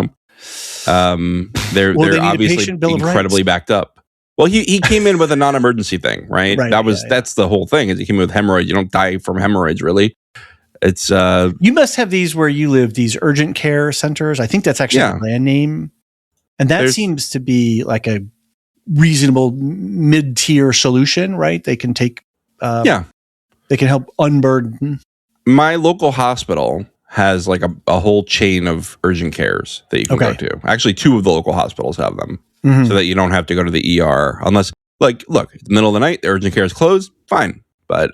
obviously incredibly backed up. Well, he came in with a non-emergency thing, right? That's the whole thing. Is he came in with hemorrhoids? You don't die from hemorrhoids, really. It's you must have these where you live, these urgent care centers. I think that's actually a brand name, and that seems to be like a reasonable mid-tier solution, right? They can take they can help unburden. My local hospital has like a whole chain of urgent cares that you can go to. Actually, 2 of the local hospitals have them, so that you don't have to go to the ER unless, like, look, it's the middle of the night, the urgent care is closed, fine. But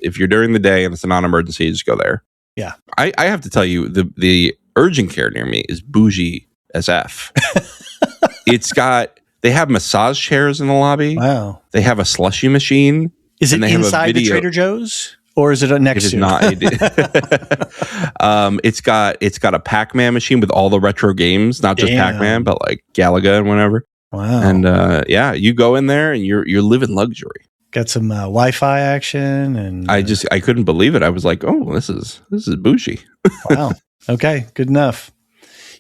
if you're during the day and it's a non-emergency, just go there. Yeah. I have to tell you, the urgent care near me is bougie as F. They have massage chairs in the lobby. Wow. They have a slushy machine. Is it inside the Trader Joe's? Or is it next to? It is not. It's got a Pac-Man machine with all the retro games, not just Pac-Man, but like Galaga and whatever. Wow. And you go in there and you're living luxury. Got some Wi-Fi action, and I couldn't believe it. I was like, oh, this is bougie. Wow. Okay, good enough.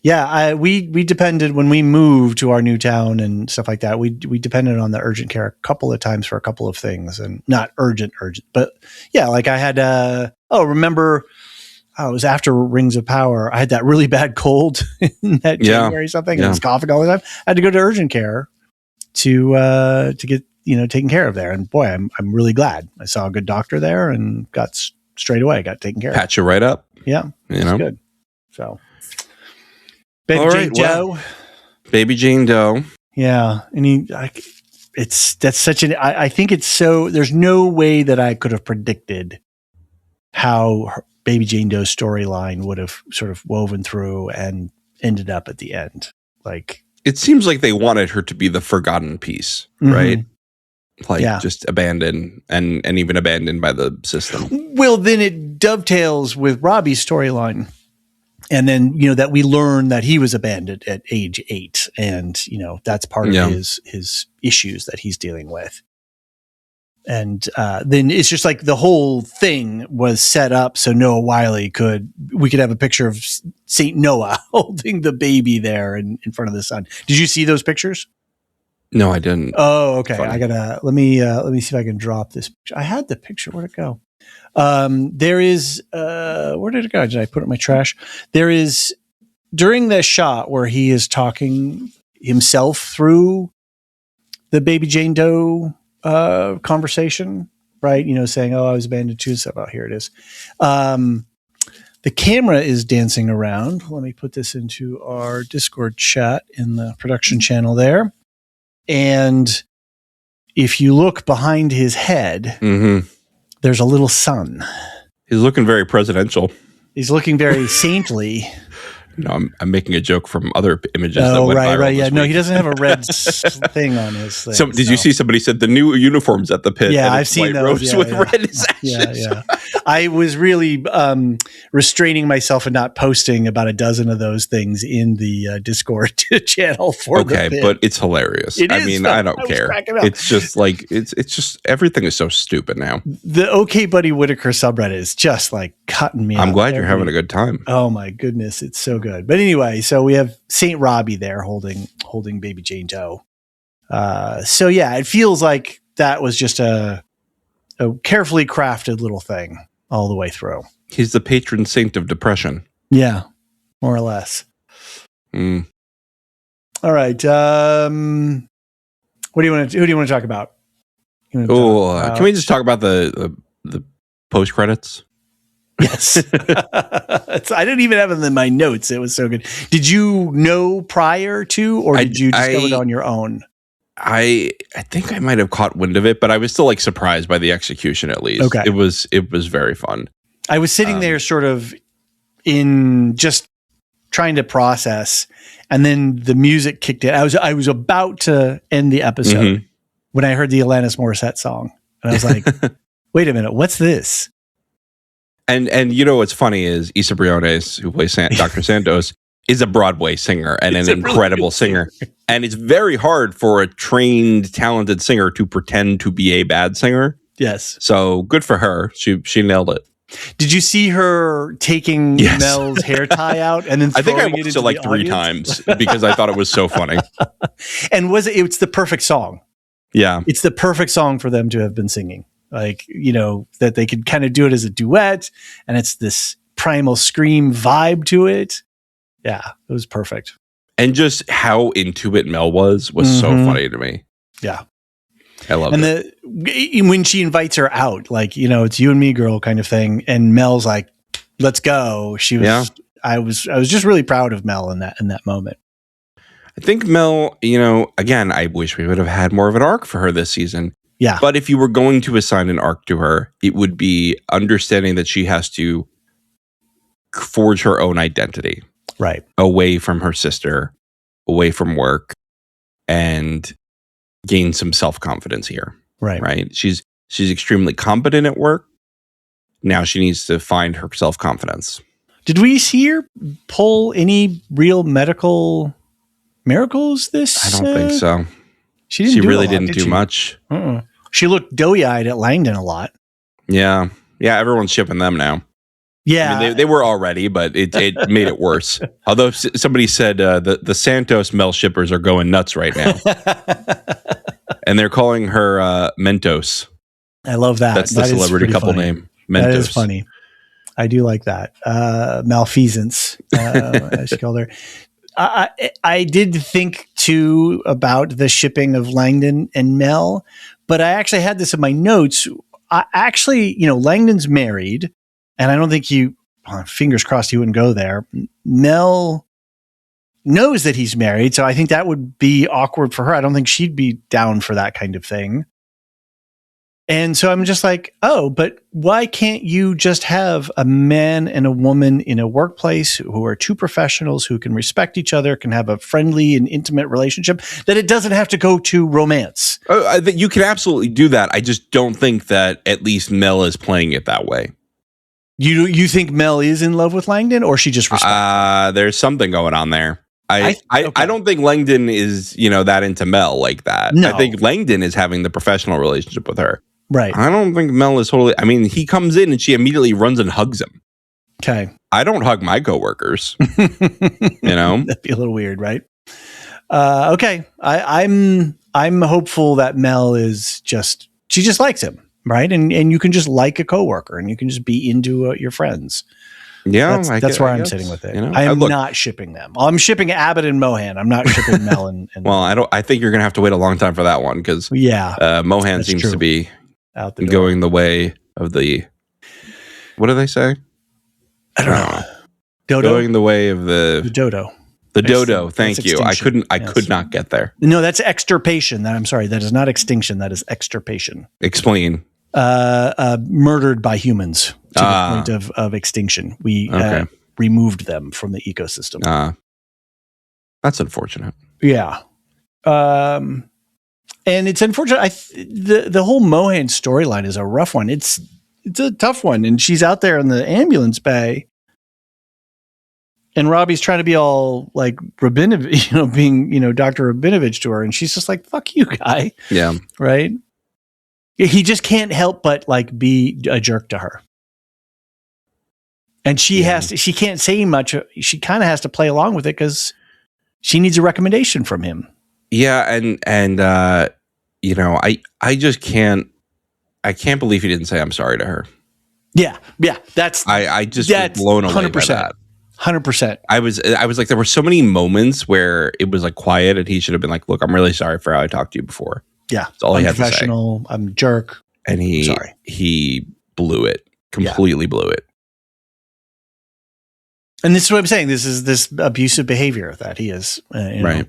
Yeah, we depended when we moved to our new town and stuff like that. We depended on the urgent care a couple of times for a couple of things, and not urgent, but yeah, like I had remember it was after Rings of Power. I had that really bad cold in that January something, and I was coughing all the time. I had to go to urgent care to get taken care of there. And boy, I'm really glad I saw a good doctor there and got straight away got taken care of. Patch you right up. Yeah, it's good. So. Baby Jane Doe. Well, Baby Jane Doe. Yeah. And I think it's so, there's no way that I could have predicted how Baby Jane Doe's storyline would have sort of woven through and ended up at the end. Like, it seems like they wanted her to be the forgotten piece, right? Like just abandoned and even abandoned by the system. Well, then it dovetails with Robbie's storyline. And then, that we learn that he was abandoned at age 8. And, that's part of his issues that he's dealing with. And then it's just like the whole thing was set up so Noah Wiley we could have a picture of Saint Noah holding the baby there in front of the sun. Did you see those pictures? No, I didn't. Oh, okay. Funny. I gotta, let me see if I can drop this. I had the picture. Where'd it go? There is, where did it go? Did I put it in my trash? There is, during the shot where he is talking himself through the Baby Jane Doe, conversation, right? Saying, oh, I was abandoned too. So, here it is. The camera is dancing around. Let me put this into our Discord chat in the production channel there. And if you look behind his head, there's a little sun. He's looking very presidential. He's looking very saintly. No, I'm making a joke from other images. Oh, right. Yeah, no, he doesn't have a red thing on his thing. So, did you see somebody said the new uniforms at the Pitt? Yeah, I've seen those. With red sashes. Yeah. I was really restraining myself and not posting about a dozen of those things in the Discord channel for the Pitt. But it's hilarious. I mean, I don't care. It's just like it's just everything is so stupid now. The OK Buddy Whitaker subreddit is just like cutting me. I'm glad you're having a good time. Oh my goodness, it's so good. But anyway, so we have Saint Robbie there holding Baby Jane Doe. So yeah, it feels like that was just a carefully crafted little thing all the way through. He's the patron saint of depression. Yeah, more or less. Mm. All right. Who do you want to talk about? Can we just talk about the post credits? Yes. I didn't even have it in my notes. It was so good. Did you know prior to, or did you discover it on your own? I think I might have caught wind of it, but I was still like surprised by the execution at least. Okay. It was very fun. I was sitting there sort of in just trying to process, and then the music kicked in. I was about to end the episode when I heard the Alanis Morissette song. And I was like, wait a minute, what's this? And what's funny is Issa Briones, who plays Dr. Santos, is a Broadway singer and an incredible singer. And it's very hard for a trained, talented singer to pretend to be a bad singer. Yes. So good for her. She nailed it. Did you see her taking Mel's hair tie out and then I think I watched it like 3 times because I thought it was so funny. And it's the perfect song. Yeah. It's the perfect song for them to have been singing. Like, that they could kind of do it as a duet, and it's this primal scream vibe to it. Yeah, it was perfect. And just how into it Mel was so funny to me. Yeah. I love it. When she invites her out, like, it's you and me, girl kind of thing. And Mel's like, let's go. She was. Yeah. I was just really proud of Mel in that moment. I think Mel, again, I wish we would have had more of an arc for her this season. Yeah. But if you were going to assign an arc to her, it would be understanding that she has to forge her own identity. Right. Away from her sister, away from work, and gain some self-confidence here. Right. She's extremely competent at work. Now she needs to find her self-confidence. Did we see her pull any real medical miracles this? I don't think so. She didn't. Didn't do much. She looked doughy-eyed at Langdon a lot. Yeah. Everyone's shipping them now. Yeah, I mean, they were already, but it made it worse. Although somebody said the Santos Mel shippers are going nuts right now, and they're calling her Mentos. I love that. That's the celebrity couple name. Mentos. That is funny. I do like that. Malfeasance, as she called her. I did think too about the shipping of Langdon and Mel, but I actually had this in my notes. Langdon's married, and I don't think fingers crossed he wouldn't go there. Mel knows that he's married, so I think that would be awkward for her. I don't think she'd be down for that kind of thing. And so I'm just like, oh, but why can't you just have a man and a woman in a workplace who are two professionals who can respect each other, can have a friendly and intimate relationship, that it doesn't have to go to romance? I think you can absolutely do that. I just don't think that at least Mel is playing it that way. You think Mel is in love with Langdon, or she just respects? There's something going on there. I don't think Langdon is, that into Mel like that. No. I think Langdon is having the professional relationship with her. Right. I don't think Mel is totally. I mean, he comes in and she immediately runs and hugs him. Okay. I don't hug my coworkers. That'd be a little weird, right? Okay. I'm hopeful that Mel she just likes him, right? And you can just like a coworker, and you can just be into your friends. Yeah, that's where I'm sitting with it. I am not shipping them. I'm shipping Abbott and Mohan. I'm not shipping Mel and well, I think you're gonna have to wait a long time for that one because Mohan seems to be out the door. Going the way of the. What do they say? I don't know. Dodo? Going the way of the dodo. The dodo. Thank you. I could not get there. No, that's extirpation. I'm sorry. That is not extinction. That is extirpation. Explain. Murdered by humans to the point of extinction. We removed them from the ecosystem. That's unfortunate. Yeah. And it's unfortunate. The whole Mohan storyline is a rough one. It's a tough one. And she's out there in the ambulance bay, and Robbie's trying to be all like Rabinovich, being, Dr. Rabinovich to her. And she's just like, fuck you, guy. Yeah. Right. He just can't help but like be a jerk to her. And she can't say much. She kind of has to play along with it because she needs a recommendation from him. Yeah. And I just can't believe he didn't say I'm sorry to her. Yeah. Yeah. I just was blown away 100%. By that. 100%. I was like, there were so many moments where it was like quiet and he should have been like, look, I'm really sorry for how I talked to you before. Yeah. That's all he had to say. I'm a jerk. And he blew it. Completely blew it. And this is what I'm saying. This is this abusive behavior that he is. Right.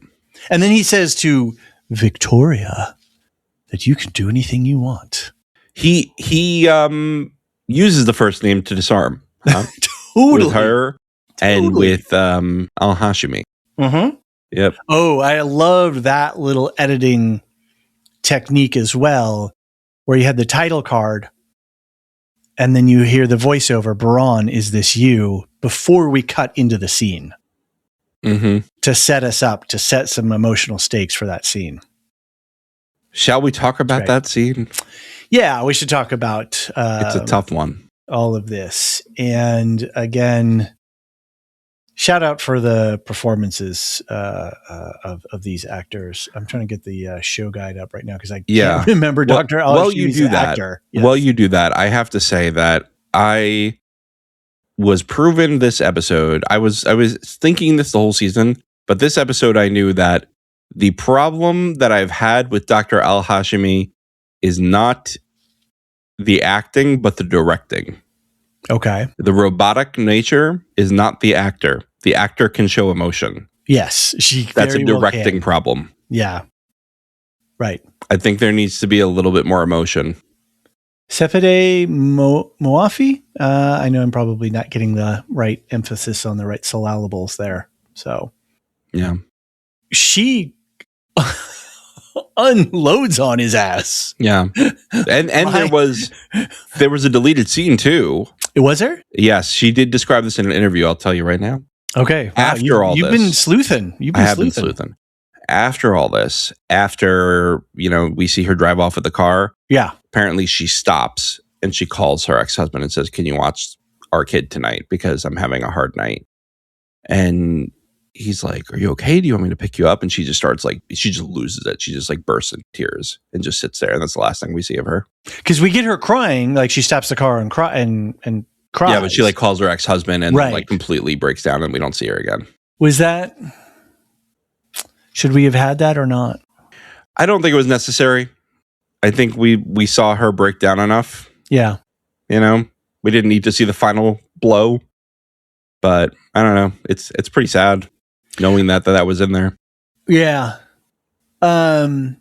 And then he says to Victoria that you can do anything you want. He uses the first name to disarm. Totally. With her and with Al-Hashimi. Mm-hmm. Yep. Oh, I loved that little editing technique as well, where you had the title card and then you hear the voiceover, Baran, is this you? Before we cut into the scene. Mm-hmm. To set us up, to set some emotional stakes for that scene. Shall we talk about that scene? Yeah, we should talk about... it's a tough one. All of this. And again, shout out for the performances of these actors. I'm trying to get the show guide up right now because I can't remember Dr. Al-Hashimi's actor. Yes. While you do that, I have to say that I was proven this episode. I was thinking this the whole season, but this episode I knew that the problem that I've had with Dr. Al-Hashimi is not the acting, but the directing. Okay. The robotic nature is not the actor. The actor can show emotion. Yes, she. That's a very well directing can. problem. Yeah. Right. I think there needs to be a little bit more emotion. Sefede Moafi. I know I'm probably not getting the right emphasis on the right syllables there. So Yeah. she unloads on his ass. Yeah. And there was a deleted scene too. Was there? Yes, she did describe this in an interview. I'll tell you right now. Okay. Wow. After all you've this, been sleuthing. I have been sleuthing. After all this, after we see her drive off with the car. Yeah. Apparently, she stops and she calls her ex-husband and says, "Can you watch our kid tonight? Because I'm having a hard night." And he's like, "Are you okay? Do you want me to pick you up?" And she just starts she just loses it. She just bursts into tears and just sits there. And that's the last thing we see of her. Because we get her crying, she stops the car and cries. Yeah, but she calls her ex-husband and right. Completely breaks down, and we don't see her again. Was that? Should we have had that or not? I don't think it was necessary. I think we saw her break down enough. Yeah. We didn't need to see the final blow. But I don't know. It's pretty sad knowing that was in there. Yeah. And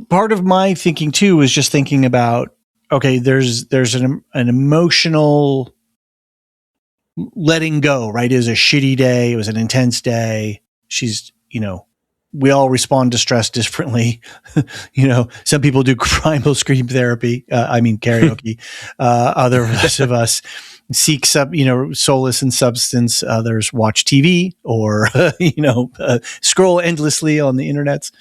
part of my thinking too was just thinking about, okay, there's an emotional letting go, right? It was a shitty day. It was an intense day. She's, we all respond to stress differently. Some people do primal scream therapy. Karaoke. Others of us seek solace and substance. Others watch TV or, scroll endlessly on the internets.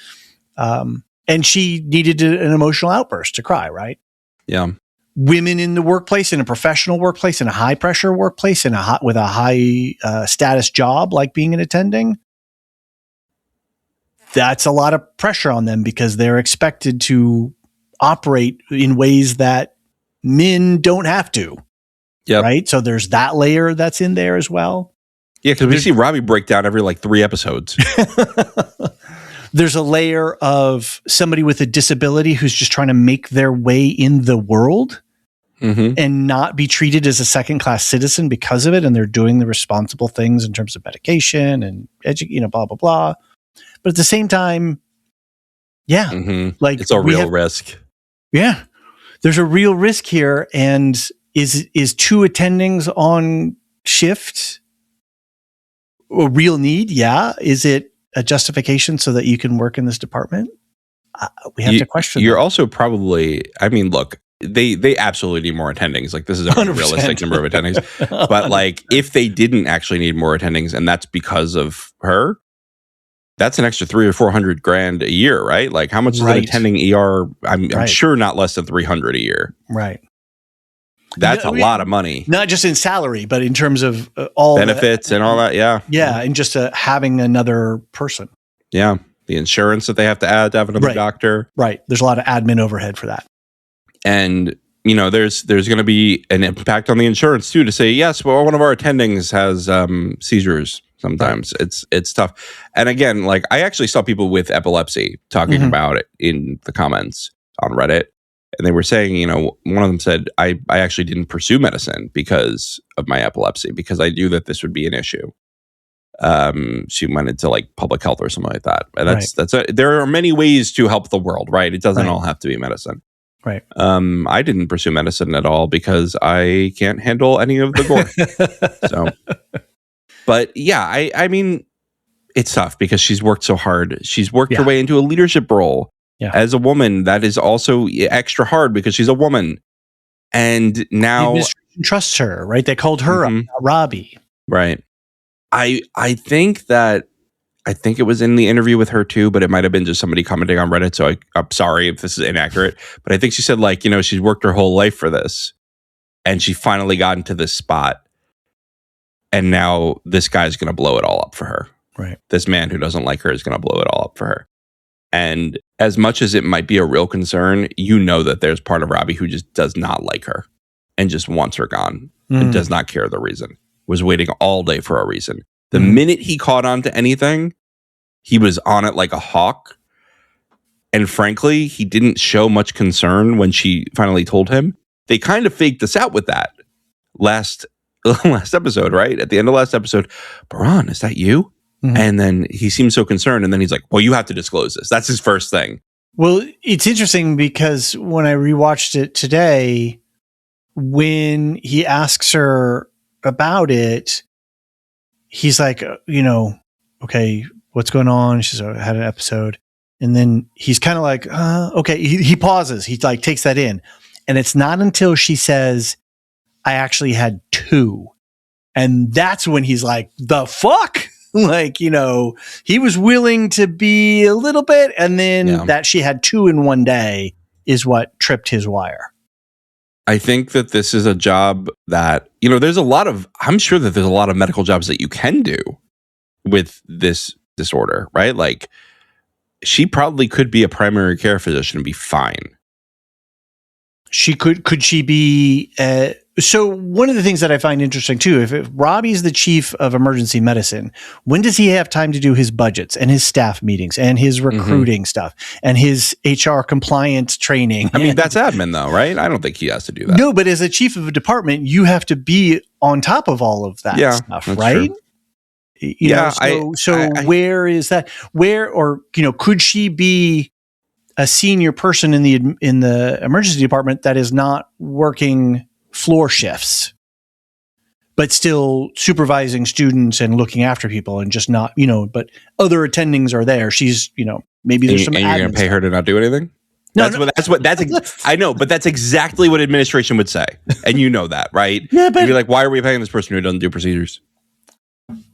And she needed an emotional outburst to cry, right? Yeah. Women in the workplace, in a professional workplace, in a high pressure workplace, with a high status job, like being an attending, that's a lot of pressure on them because they're expected to operate in ways that men don't have to. Yeah. Right. So there's that layer that's in there as well. Yeah. Because we see Robbie break down every 3 episodes. There's a layer of somebody with a disability who's just trying to make their way in the world and not be treated as a second-class citizen because of it. And they're doing the responsible things in terms of medication and blah, blah, blah. But at the same time, yeah, it's a real risk. Yeah, there's a real risk here. And is 2 attendings on shift a real need? Yeah. Is it a justification so that you can work in this department? We have to question. You're also probably, look, they absolutely need more attendings. This is a realistic number of attendings. But if they didn't actually need more attendings and that's because of her, that's an extra $300,000 or $400,000 a year, right? How much is an attending ER? I'm sure not less than $300,000 a year. Right. That's a lot of money. Not just in salary, but in terms of all benefits and all that. Yeah. Yeah. And just having another person. Yeah. The insurance that they have to add to have another doctor. Right. There's a lot of admin overhead for that. And, there's going to be an impact on the insurance too to say, yes, well, one of our attendings has seizures. Sometimes it's tough. And again, I actually saw people with epilepsy talking about it in the comments on Reddit. And they were saying, one of them said, I actually didn't pursue medicine because of my epilepsy, because I knew that this would be an issue. She went into public health or something like that. And there are many ways to help the world, right? It doesn't all have to be medicine. Right. I didn't pursue medicine at all because I can't handle any of the gore. So, but yeah, it's tough because she's worked so hard. She's worked her way into a leadership role. Yeah. As a woman, that is also extra hard because she's a woman. And now the administration trusts her, right? They called her Robbie. Right. I think it was in the interview with her too, but it might have been just somebody commenting on Reddit. So I'm sorry if this is inaccurate, but I think she said she's worked her whole life for this and she finally got into this spot. And now this guy's going to blow it all up for her. Right. This man who doesn't like her is going to blow it all up for her. And as much as it might be a real concern, that there's part of Robbie who just does not like her and just wants her gone and does not care the reason. Was waiting all day for a reason. The minute he caught on to anything, he was on it like a hawk. And frankly, he didn't show much concern when she finally told him. they kind of faked us out with that last episode, right? At the end of last episode, Baran, is that you? Mm-hmm. And then he seems so concerned. And then he's like, well, you have to disclose this. That's his first thing. Well, it's interesting because when I rewatched it today, when he asks her about it, he's like, okay, what's going on? She's had an episode. And then he's kind of like, okay. He pauses. He like takes that in. And it's not until she says, I actually had 2. And that's when he's like, the fuck? Like, he was willing to be a little bit. And then that she had 2 in one day is what tripped his wire. I think that this is a job that, I'm sure that there's a lot of medical jobs that you can do with this disorder, right? Like, she probably could be a primary care physician and be fine. She could she be, so one of the things that I find interesting too, if Robbie's the chief of emergency medicine, when does he have time to do his budgets and his staff meetings and his recruiting stuff and his HR compliance training? I mean, that's admin though, right? I don't think he has to do that. No, but as a chief of a department, you have to be on top of all of that stuff, right? True. Where is that? Could she be a senior person in the emergency department that is not working floor shifts, but still supervising students and looking after people and just not, but other attendings are there. She's, maybe there's some. And you're going to pay her to not do anything? No, I know, but that's exactly what administration would say. And you know that, right? Yeah, but you're like, why are we paying this person who doesn't do procedures?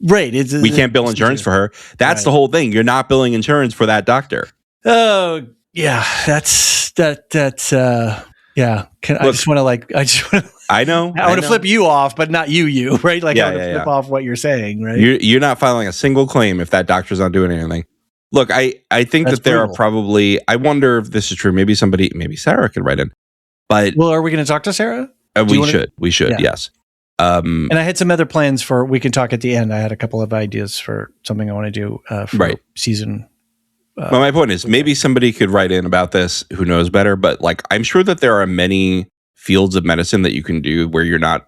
Right. We can't bill insurance for her. That's the whole thing. You're not billing insurance for that doctor. Oh, yeah. That's yeah. I just want to I know. I want to flip you off, but not you, right? Like, I want to flip off what you're saying, right? You're not filing a single claim if that doctor's not doing anything. Look, I think that there are probably, I wonder if this is true. Maybe Sarah can write in. But well, are we going to talk to Sarah? We should, yes. And I had some other plans we can talk at the end. I had a couple of ideas for something I want to do for season. Well, my point is maybe somebody could write in about this who knows better, but like, I'm sure that there are many fields of medicine that you can do where you're not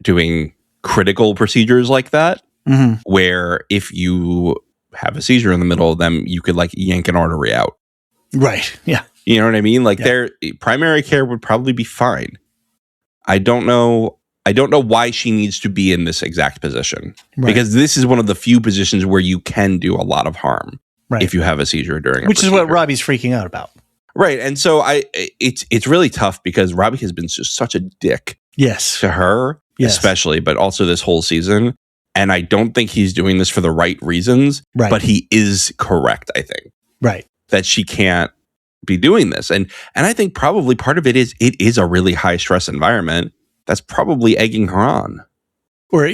doing critical procedures like that, where if you have a seizure in the middle of them, you could like yank an artery out. Right. Yeah. You know what I mean? Like their primary care would probably be fine. I don't know why she needs to be in this exact position, because this is one of the few positions where you can do a lot of harm if you have a seizure during which is what Robbie's freaking out about. Right. And so it's really tough because Robbie has been just such a dick to her, especially, but also this whole season. And I don't think he's doing this for the right reasons, but he is correct, I think. Right. That she can't be doing this. And I think probably part of it is a really high stress environment that's probably egging her on. Or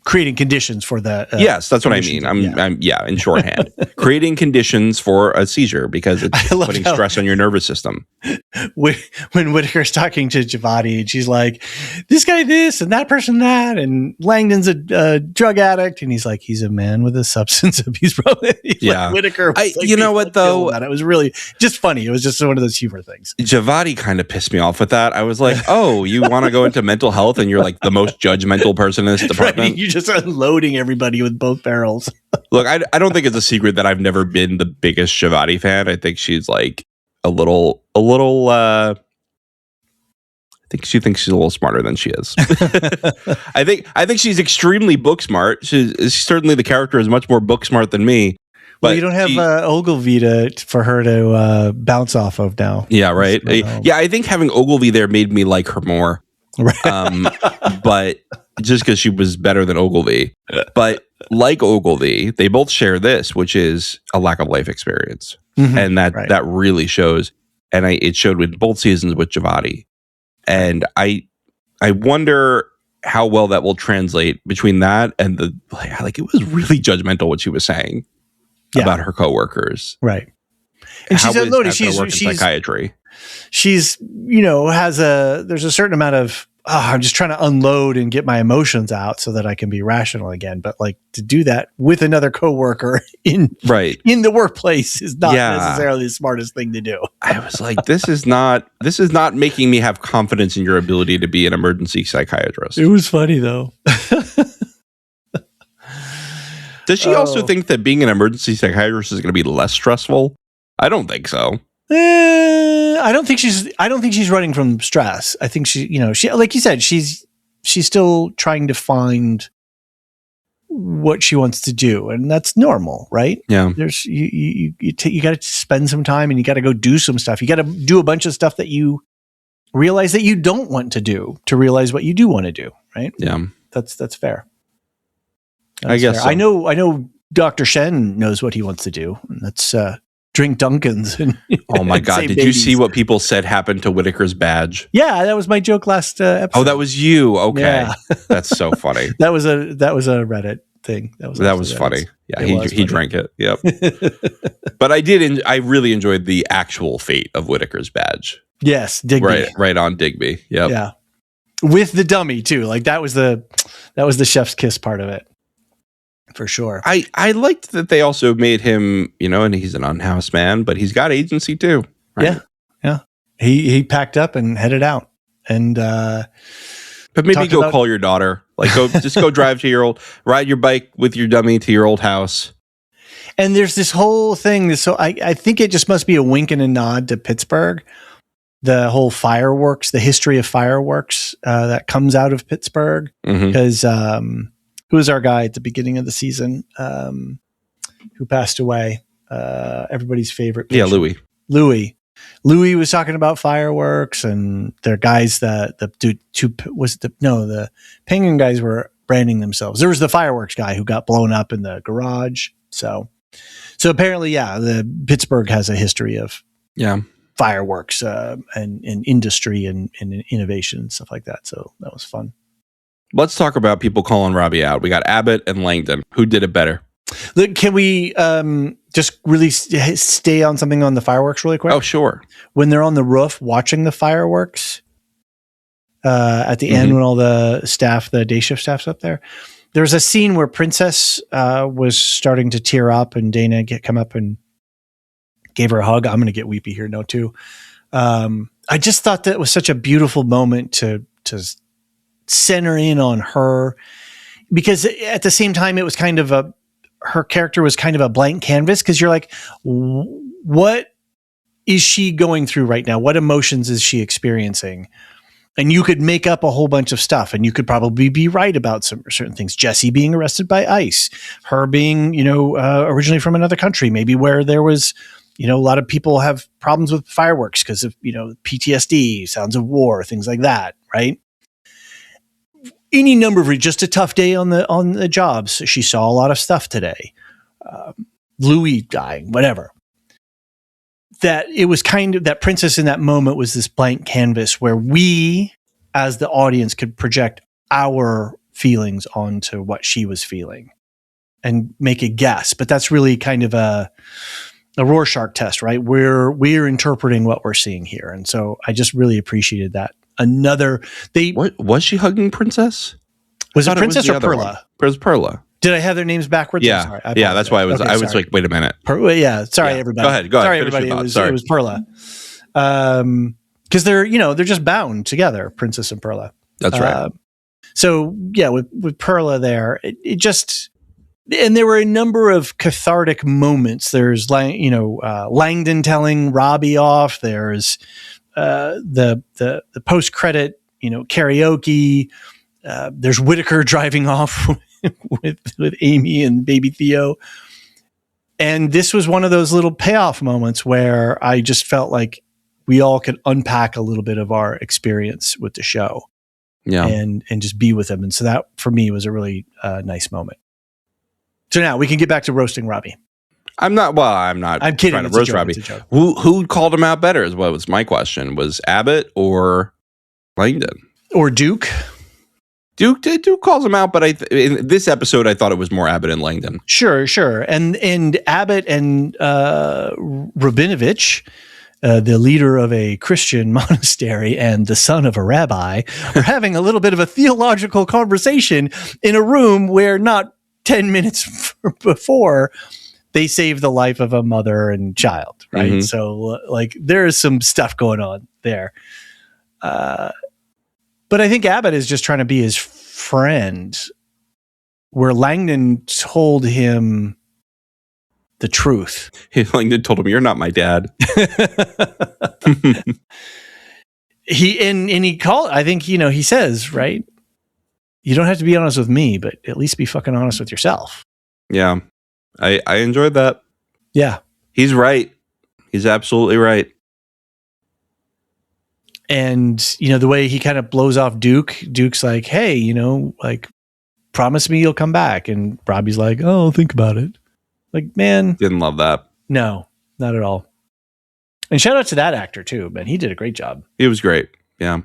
creating conditions for that. Yes, that's what I mean. I'm in shorthand. Creating conditions for a seizure because it's putting stress on your nervous system. When Whitaker's talking to Javati and she's like, this guy this and that person that, and Langdon's a drug addict, and he's like, he's a man with a substance abuse problem. Like Whitaker was you know what though? It was really just funny. It was just one of those humor things. Javati kind of pissed me off with that. I was like, oh, you want to go into mental health and you're like the most judgmental person in this department. Right, you're just unloading everybody with both barrels. Look, I don't think it's a secret that I've never been the biggest Javati fan. I think she's like a little I think she thinks she's a little smarter than she is. I think she's extremely book smart. She's certainly, the character is much more book smart than me. But you don't have Ogilvy for her to bounce off of now. Yeah, right. Yeah, I think having Ogilvy there made me like her more. Right. But just because she was better than Ogilvy. But like Ogilvy, they both share this, which is a lack of life experience. And that really shows. And it showed with both seasons with Javati. And I wonder how well that will translate between that and it was really judgmental what she was saying about her coworkers. Right. And she's unloaded. She's psychiatry. She's, there's a certain amount of I'm just trying to unload and get my emotions out so that I can be rational again. But like to do that with another coworker in the workplace is not necessarily the smartest thing to do. I was like, this is not making me have confidence in your ability to be an emergency psychiatrist. It was funny though. Does she also think that being an emergency psychiatrist is going to be less stressful? I don't think so. I don't think she's running from stress. I think she like you said, she's still trying to find what she wants to do, and that's normal, right? Yeah. There's you got to spend some time, and you got to go do some stuff. You got to do a bunch of stuff that you realize that you don't want to do to realize what you do want to do, right? Yeah. That's fair. I guess fair. So. I know Dr. Shen knows what he wants to do, and that's drink Dunkins. And oh my God. Did you see what people said happened to Whitaker's badge? Yeah, that was my joke last episode. Oh, that was you. Okay. Yeah. That's so funny. That was a Reddit thing. That was funny. Yeah, he drank it. Yep. But I really enjoyed the actual fate of Whitaker's badge. Yes, Digby. Right on Digby. Yep. Yeah. With the dummy too. Like that was the chef's kiss part of it. For sure. I liked that they also made him, and he's an unhoused man, but he's got agency too. Right? Yeah. He packed up and headed out. And but maybe call your daughter. Like go drive to ride your bike with your dummy to your old house. And there's this whole thing. So I think it just must be a wink and a nod to Pittsburgh. The whole fireworks, the history of fireworks that comes out of Pittsburgh. Because who was our guy at the beginning of the season who passed away? Everybody's favorite patient. Yeah, Louis was talking about fireworks, and their guys the Penguin guys were branding themselves. There was the fireworks guy who got blown up in the garage. So apparently, the Pittsburgh has a history of fireworks and industry and innovation and stuff like that. So that was fun. Let's talk about people calling Robbie out. We got Abbott and Langdon. Who did it better? Look, can we just really stay on something on the fireworks really quick? Oh, sure. When they're on the roof watching the fireworks at the end when all the day shift staff's up there, there's a scene where Princess was starting to tear up and Dana come up and gave her a hug. I'm going to get weepy here now too. I just thought that was such a beautiful moment to center in on her, because at the same time it was kind of her character was kind of a blank canvas, because you're like, what is she going through right now? What emotions is she experiencing? And you could make up a whole bunch of stuff, and you could probably be right about some certain things. Jesse being arrested by ICE, her being, originally from another country, maybe where there was, a lot of people have problems with fireworks because of, PTSD, sounds of war, things like that, right? Any number of just a tough day on the jobs. She saw a lot of stuff today. Louis dying, whatever. That it was kind of that Princess in that moment was this blank canvas where we, as the audience, could project our feelings onto what she was feeling and make a guess. But that's really kind of a Rorschach test, right? We're interpreting what we're seeing here, and so I just really appreciated that. What was she hugging Princess? Was it Princess or Perla? It was Perla. Did I have their names backwards? Yeah, that's why I was like, wait a minute. Sorry, everybody. Go ahead. Sorry, everybody. It was Perla. Because they're just bound together, Princess and Perla. That's right. So yeah, with Perla there, it just, and there were a number of cathartic moments. There's Langdon telling Robbie off. There's the post credit karaoke. There's Whitaker driving off with Amy and baby Theo. And this was one of those little payoff moments where I just felt like we all could unpack a little bit of our experience with the show. Yeah. And just be with them. And so that for me was a really nice moment. So now we can get back to roasting Robbie. I'm kidding. Trying to roast Robbie. Who called him out better is what was my question. Was Abbott or Langdon? Or Duke? Duke calls him out, but in this episode, I thought it was more Abbott and Langdon. Sure. And Abbott and Rabinovich the leader of a Christian monastery and the son of a rabbi, are having a little bit of a theological conversation in a room where not 10 minutes before they saved the life of a mother and child, right? Mm-hmm. So, like, there is some stuff going on there. But I think Abbott is just trying to be his friend, where Langdon told him the truth. Langdon told him, "You're not my dad." He called, I think, he says, right? You don't have to be honest with me, but at least be fucking honest with yourself. Yeah. I enjoyed that. Yeah. He's right. He's absolutely right. And, the way he kind of blows off Duke's like, hey, like, promise me you'll come back. And Robbie's like, oh, I'll think about it. Like, man. Didn't love that. No, not at all. And shout out to that actor too, man. He did a great job. He was great. Yeah.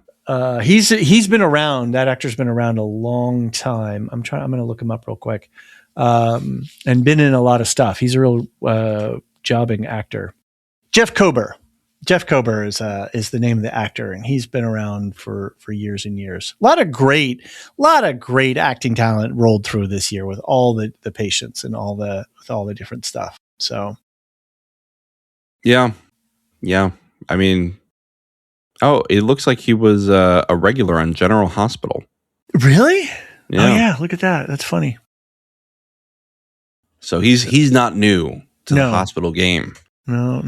He's been around. That actor's been around a long time. I'm going to look him up real quick. And been in a lot of stuff. He's a real jobbing actor. Jeff Kober. Jeff Kober is the name of the actor, and he's been around for years and years. A lot of great acting talent rolled through this year with all the patients and all the different stuff. So, yeah. I mean, it looks like he was a regular on General Hospital. Really? Yeah. Oh yeah, look at that. That's funny. So he's not new to the hospital game. No.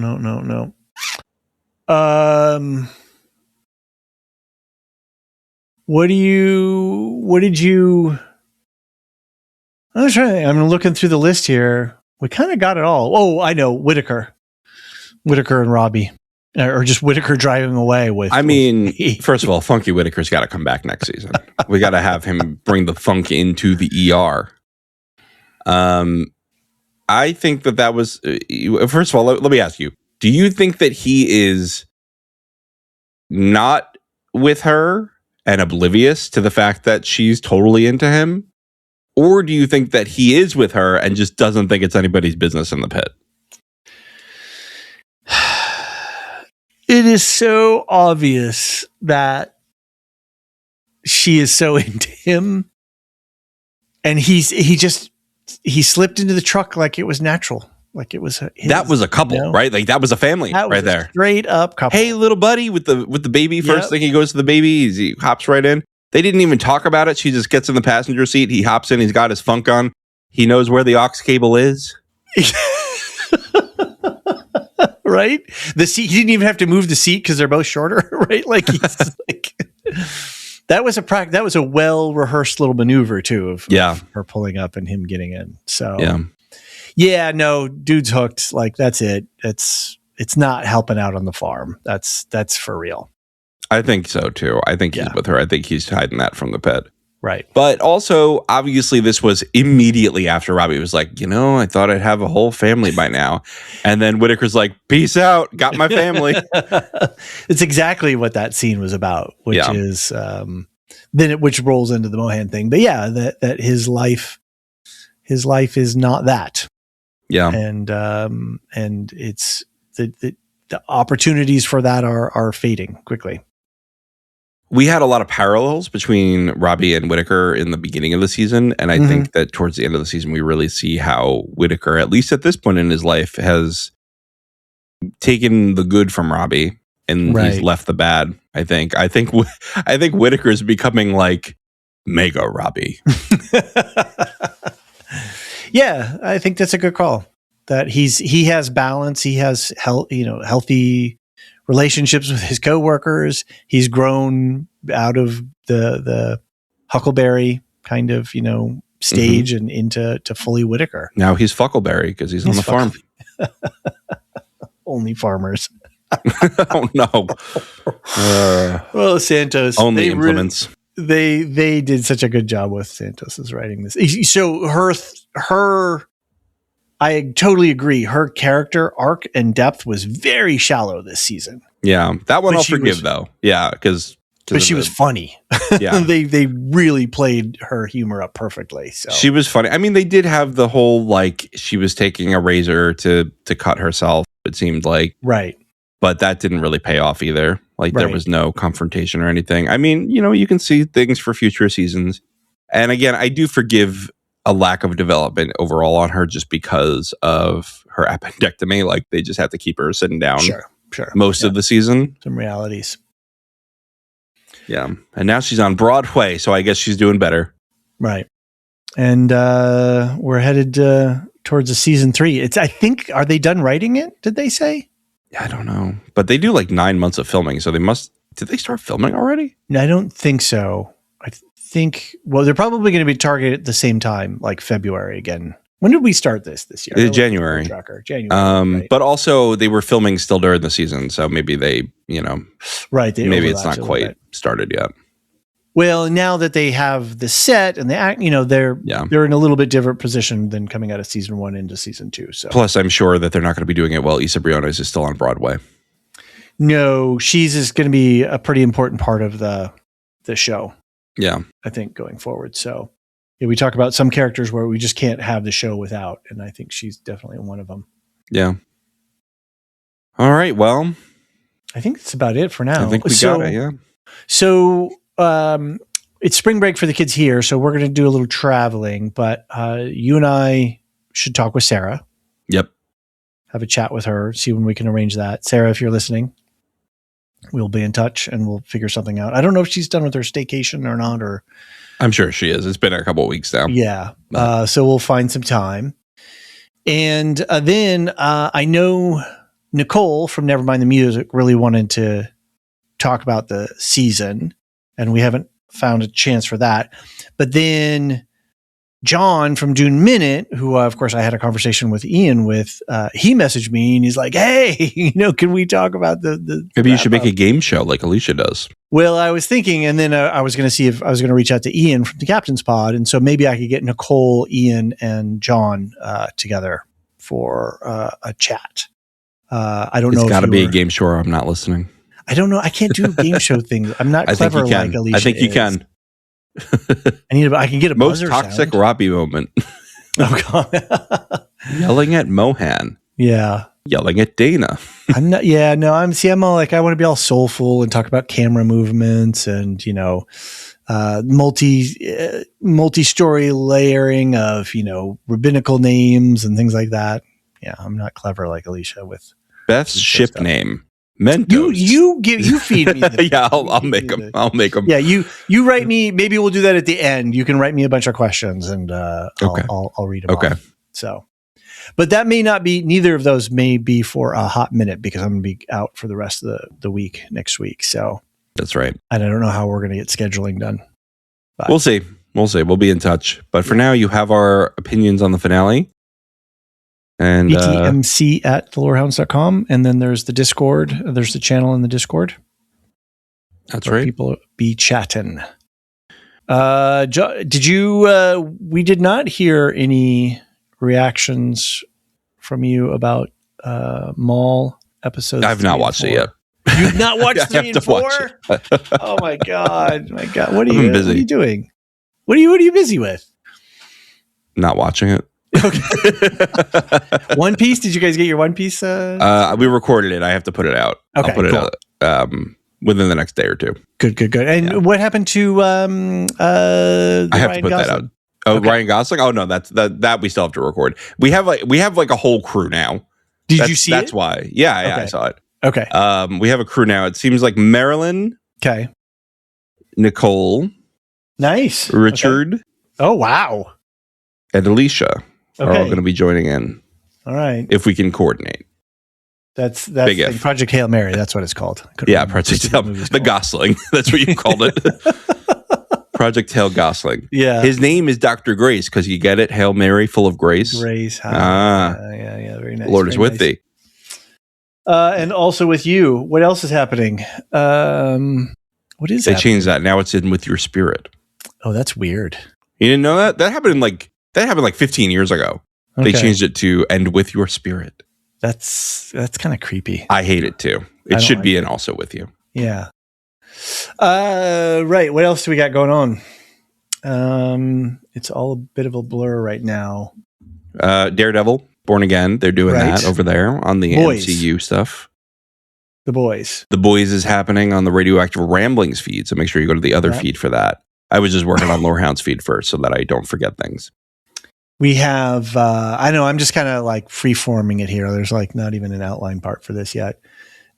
What did you? I'm looking through the list here. We kind of got it all. Oh, I know. Whitaker and Robbie, or just Whitaker driving away with. I mean, first of all, Funky Whitaker's got to come back next season. We got to have him bring the funk into the ER. I think that was, first of all, let me ask you, do you think that he is not with her and oblivious to the fact that she's totally into him? Or do you think that he is with her and just doesn't think it's anybody's business in the pit? It is so obvious that she is so into him, and he slipped into the truck like it was natural, like it was his, that was a couple, right? Like that was a family right there, straight up couple. Hey, little buddy, with the baby. First thing he goes to the baby, he hops right in. They didn't even talk about it. She just gets in the passenger seat. He hops in. He's got his funk on. He knows where the aux cable is. Right? The seat, he didn't even have to move the seat because they're both shorter, right? Like he's like, that was a well-rehearsed little maneuver too of her pulling up and him getting in. So no, dude's hooked. Like that's it. It's not helping out on the farm. That's for real. I think so too. I think he's with her. I think he's hiding that from the pit. Right. But also, obviously, this was immediately after Robbie was like, I thought I'd have a whole family by now. And then Whitaker's like, peace out. Got my family. It's exactly what that scene was about, which is which rolls into the Mohan thing. But yeah, that his life is not that. Yeah. And it's the opportunities for that are fading quickly. We had a lot of parallels between Robbie and Whitaker in the beginning of the season. And I think that towards the end of the season, we really see how Whitaker, at least at this point in his life, has taken the good from Robbie and he's left the bad. I think Whitaker is becoming like mega Robbie. Yeah, I think that's a good call. That he has balance. He has healthy relationships with his coworkers. He's grown out of the Huckleberry kind of, stage and into fully Whitaker. Now he's Fuckleberry because he's on the farm. Only farmers. Oh no. Well, Santos only implements. They did such a good job with Santos's writing this. So her I totally agree. Her character arc and depth was very shallow this season. Yeah, that one I'll forgive though. Yeah, but she was funny. Yeah, they really played her humor up perfectly. So she was funny. I mean, they did have the whole like she was taking a razor to cut herself. It seemed like right. but that didn't really pay off either. Like there Right. was no confrontation or anything. I mean, you can see things for future seasons. And again, I do forgive a lack of development overall on her just because of her appendectomy. Like they just have to keep her sitting down Sure. most of the season. Some realities. Yeah. And now she's on Broadway, so I guess she's doing better. Right. And we're headed towards a season 3. I think, are they done writing it? Did they say? I don't know. But they do like 9 months of filming, so did they start filming already? No, I don't think so. I think, well, they're probably going to be targeted at the same time, like February again. When did we start this year? January. January. Right. But also they were filming still during the season, so maybe they, right. They maybe it's not quite started yet. Well, now that they have the set and the act, they're in a little bit different position than coming out of season 1 into season 2. So plus, I'm sure that they're not going to be doing it while Issa Briones is still on Broadway. No, she's going to be a pretty important part of the show. Yeah, I think going forward. So we talk about some characters where we just can't have the show without, and I think she's definitely one of them. Yeah. All right. Well, I think that's about it for now. I think we got it. Yeah. So it's spring break for the kids here, so we're going to do a little traveling. But you and I should talk with Sarah. Yep. Have a chat with her. See when we can arrange that. Sarah, if you're listening, we'll be in touch and we'll figure something out. I don't know if she's done with her staycation or not, or I'm sure she is. It's been a couple of weeks now. Yeah. So we'll find some time. And then I know Nicole from Nevermind the Music really wanted to talk about the season, and we haven't found a chance for that. But then John from Dune Minute, who of course I had a conversation with Ian with, he messaged me and he's like, "Hey, can we talk about the maybe you should make a game show like Alicia does." Well, I was thinking, and then I was going to see if I was going to reach out to Ian from the Captain's Pod, and so maybe I could get Nicole, Ian, and John together for a chat. I don't know. It's got to be a game show or I'm not listening. I don't know. I can't do game show things. I'm not clever like Alicia. I think you can. I can get a most buzzer toxic sound. Robbie moment. Oh God! Yelling at Mohan. Yeah. Yelling at Dana. I'm not. Yeah. No. I'm all like I want to be all soulful and talk about camera movements and multi-story layering of rabbinical names and things like that. Yeah. I'm not clever like Alicia with Beth's ship stuff. Name. Mentos. You feed me. Yeah, I'll make them. I'll make them. Yeah, you write me. Maybe we'll do that at the end. You can write me a bunch of questions, and I'll read them. Okay. Off. So, but that may not be. Neither of those may be for a hot minute because I'm going to be out for the rest of the week next week. So that's right. And I don't know how we're going to get scheduling done. But we'll see. We'll be in touch. But for now, you have our opinions on the finale. And BTMC at thelorehounds.com. And then there's the Discord. There's the channel in the Discord. That's right. People be chatting. Did you, we did not hear any reactions from you about Mall episodes. I've not watched it yet. You've not watched 3 and 4? Oh my God. What are you busy? What are you doing? What are you busy with? Not watching it. Okay. One Piece. Did you guys get your One Piece? We recorded it. I have to put it out. Okay, I'll put it out within the next day or two. Good. And what happened to I have to put that out. Oh, okay. Ryan Gosling. Oh no, that we still have to record. We have like a whole crew now. Did you see that's it? Why. Yeah, okay. I saw it. Okay. We have a crew now. It seems like Marilyn. Okay. Nicole. Nice. Richard. Okay. Oh wow. And Alicia. Are all going to be joining in. All right. If we can coordinate. That's like Project Hail Mary. That's what it's called. Yeah, Project Hail Mary. The Gosling. That's what you called it. Project Hail Gosling. Yeah. His name is Dr. Grace because you get it. Hail Mary, full of grace. Grace. Yeah. Very nice. Lord is with thee. And also with you. What else is happening? What is that? They changed that. Now it's in with your spirit. Oh, that's weird. You didn't know that? That happened like 15 years ago. Okay. They changed it to end with your spirit. That's kind of creepy. I hate it too. It should be in also with you. Yeah. Right. What else do we got going on? It's all a bit of a blur right now. Daredevil, Born Again. They're doing that over there on the MCU stuff. The Boys. The Boys is happening on the Radioactive Ramblings feed, so make sure you go to the other feed for that. I was just working on Lorehounds feed first so that I don't forget things. We have, I know I'm just kind of like free-forming it here. There's like not even an outline part for this yet.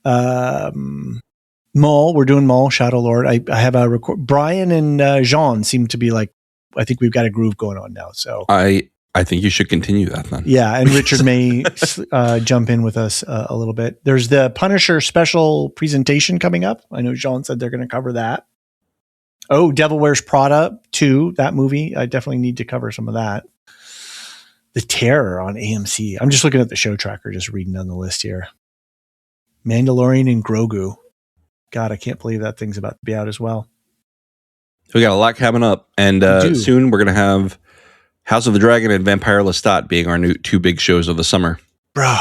Mole, we're doing Mole, Shadow Lord. I have a record. Brian and Jean seem to be like, I think we've got a groove going on now. So I think you should continue that then. Yeah, and Richard may jump in with us a little bit. There's the Punisher special presentation coming up. I know Jean said they're going to cover that. Oh, Devil Wears Prada 2, that movie. I definitely need to cover some of that. The Terror on AMC. I'm just looking at the show tracker, just reading down the list here. Mandalorian and Grogu. God, I can't believe that thing's about to be out as well. We got a lot coming up, and soon we're going to have House of the Dragon and Vampire Lestat being our new 2 big shows of the summer. Bro,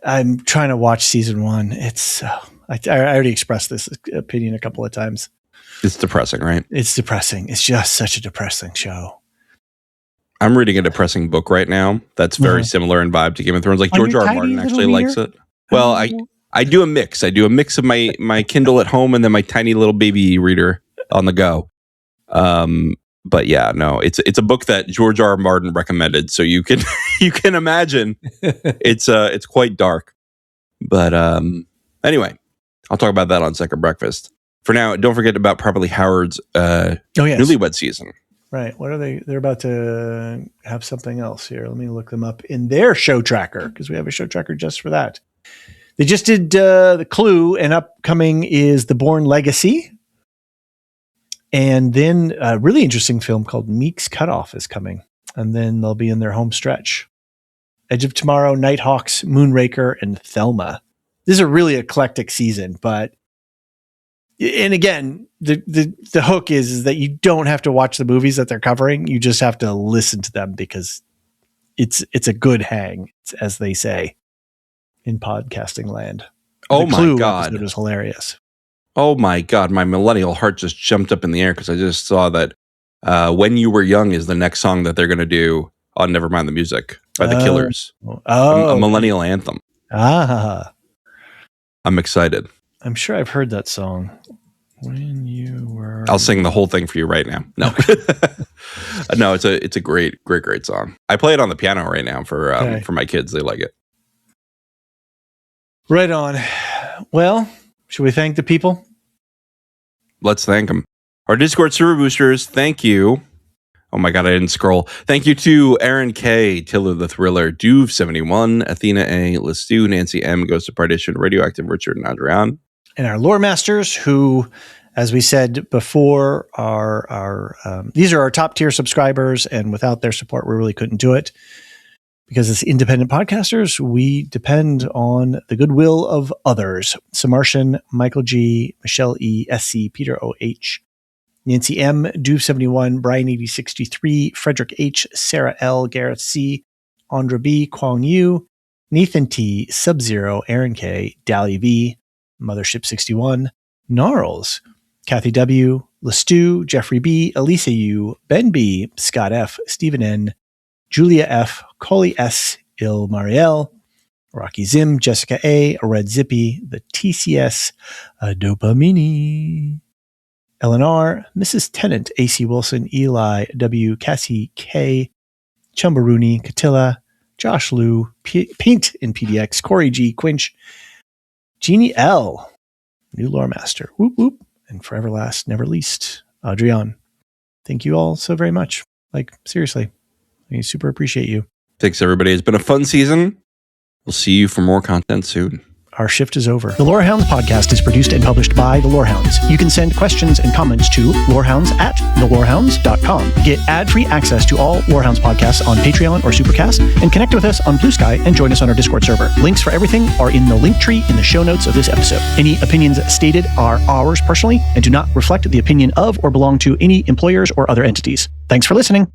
I'm trying to watch season 1. It's I already expressed this opinion a couple of times. It's depressing, right? It's depressing. It's just such a depressing show. I'm reading a depressing book right now that's very similar in vibe to Game of Thrones. Like George R. R. Martin actually likes it. Well, I do a mix. I do a mix of my Kindle at home and then my tiny little baby reader on the go. But yeah, no, it's a book that George R. R. Martin recommended, so you can imagine it's quite dark. But anyway, I'll talk about that on Second Breakfast. For now, don't forget about Properly Howard's Newlywed Season. Right. What are they? They're about to have something else here. Let me look them up in their show tracker because we have a show tracker just for that. They just did The Clue, and upcoming is The Bourne Legacy. And then a really interesting film called Meek's Cutoff is coming. And then they'll be in their home stretch. Edge of Tomorrow, Nighthawks, Moonraker, and Thelma. This is a really eclectic season, but and again, the hook is that you don't have to watch the movies that they're covering. You just have to listen to them because it's a good hang, as they say in podcasting land. Oh my God. It was hilarious. Oh my God. My millennial heart just jumped up in the air because I just saw that When You Were Young is the next song that they're going to do on Nevermind the Music by The Killers. A millennial anthem. Ah. I'm excited. I'm sure I've heard that song. When you were, I'll sing the whole thing for you right now. No, no, it's a great song. I play it on the piano right now for my kids. They like it. Right on. Well, should we thank the people? Let's thank them. Our Discord server boosters. Thank you. Oh my God, I didn't scroll. Thank you to Aaron K, Tiller the Thriller, Duve71, Athena A, Lestu, Nancy M, Ghost of Partition, Radioactive Richard, and Adrian. And our lore masters, who, as we said before, these are our top tier subscribers, and without their support, we really couldn't do it. Because as independent podcasters, we depend on the goodwill of others. Samartian, Michael G, Michelle E, SC, Peter O.H., Nancy M, Duve71, Brian 8063, Frederick H, Sarah L, Gareth C, Andra B, Kwang Yu, Nathan T, Sub-Zero, Aaron K, Dally V, Mothership 61, Gnarls, Kathy W, Lestu, Jeffrey B, Elisa U, Ben B, Scott F, Stephen N, Julia F, Coley S, Il Mariel, Rocky Zim, Jessica A, Red Zippy, the TCS, Dopamini, LNR, Mrs. Tennant, AC Wilson, Eli W, Cassie K, Chumbarooney, Catilla, Josh Liu, Paint in PDX, Corey G, Quinch, Jeannie L, new lore master, whoop whoop, and forever last, never least, Adrian. Thank you all so very much. Like, seriously, I super appreciate you. Thanks, everybody. It's been a fun season. We'll see you for more content soon. Our shift is over. The Lorehounds podcast is produced and published by the Lorehounds. You can send questions and comments to lorehounds@thelorehounds.com. Get ad-free access to all Lorehounds podcasts on Patreon or Supercast, and connect with us on Blue Sky and join us on our Discord server. Links for everything are in the link tree in the show notes of this episode. Any opinions stated are ours personally and do not reflect the opinion of or belong to any employers or other entities. Thanks for listening.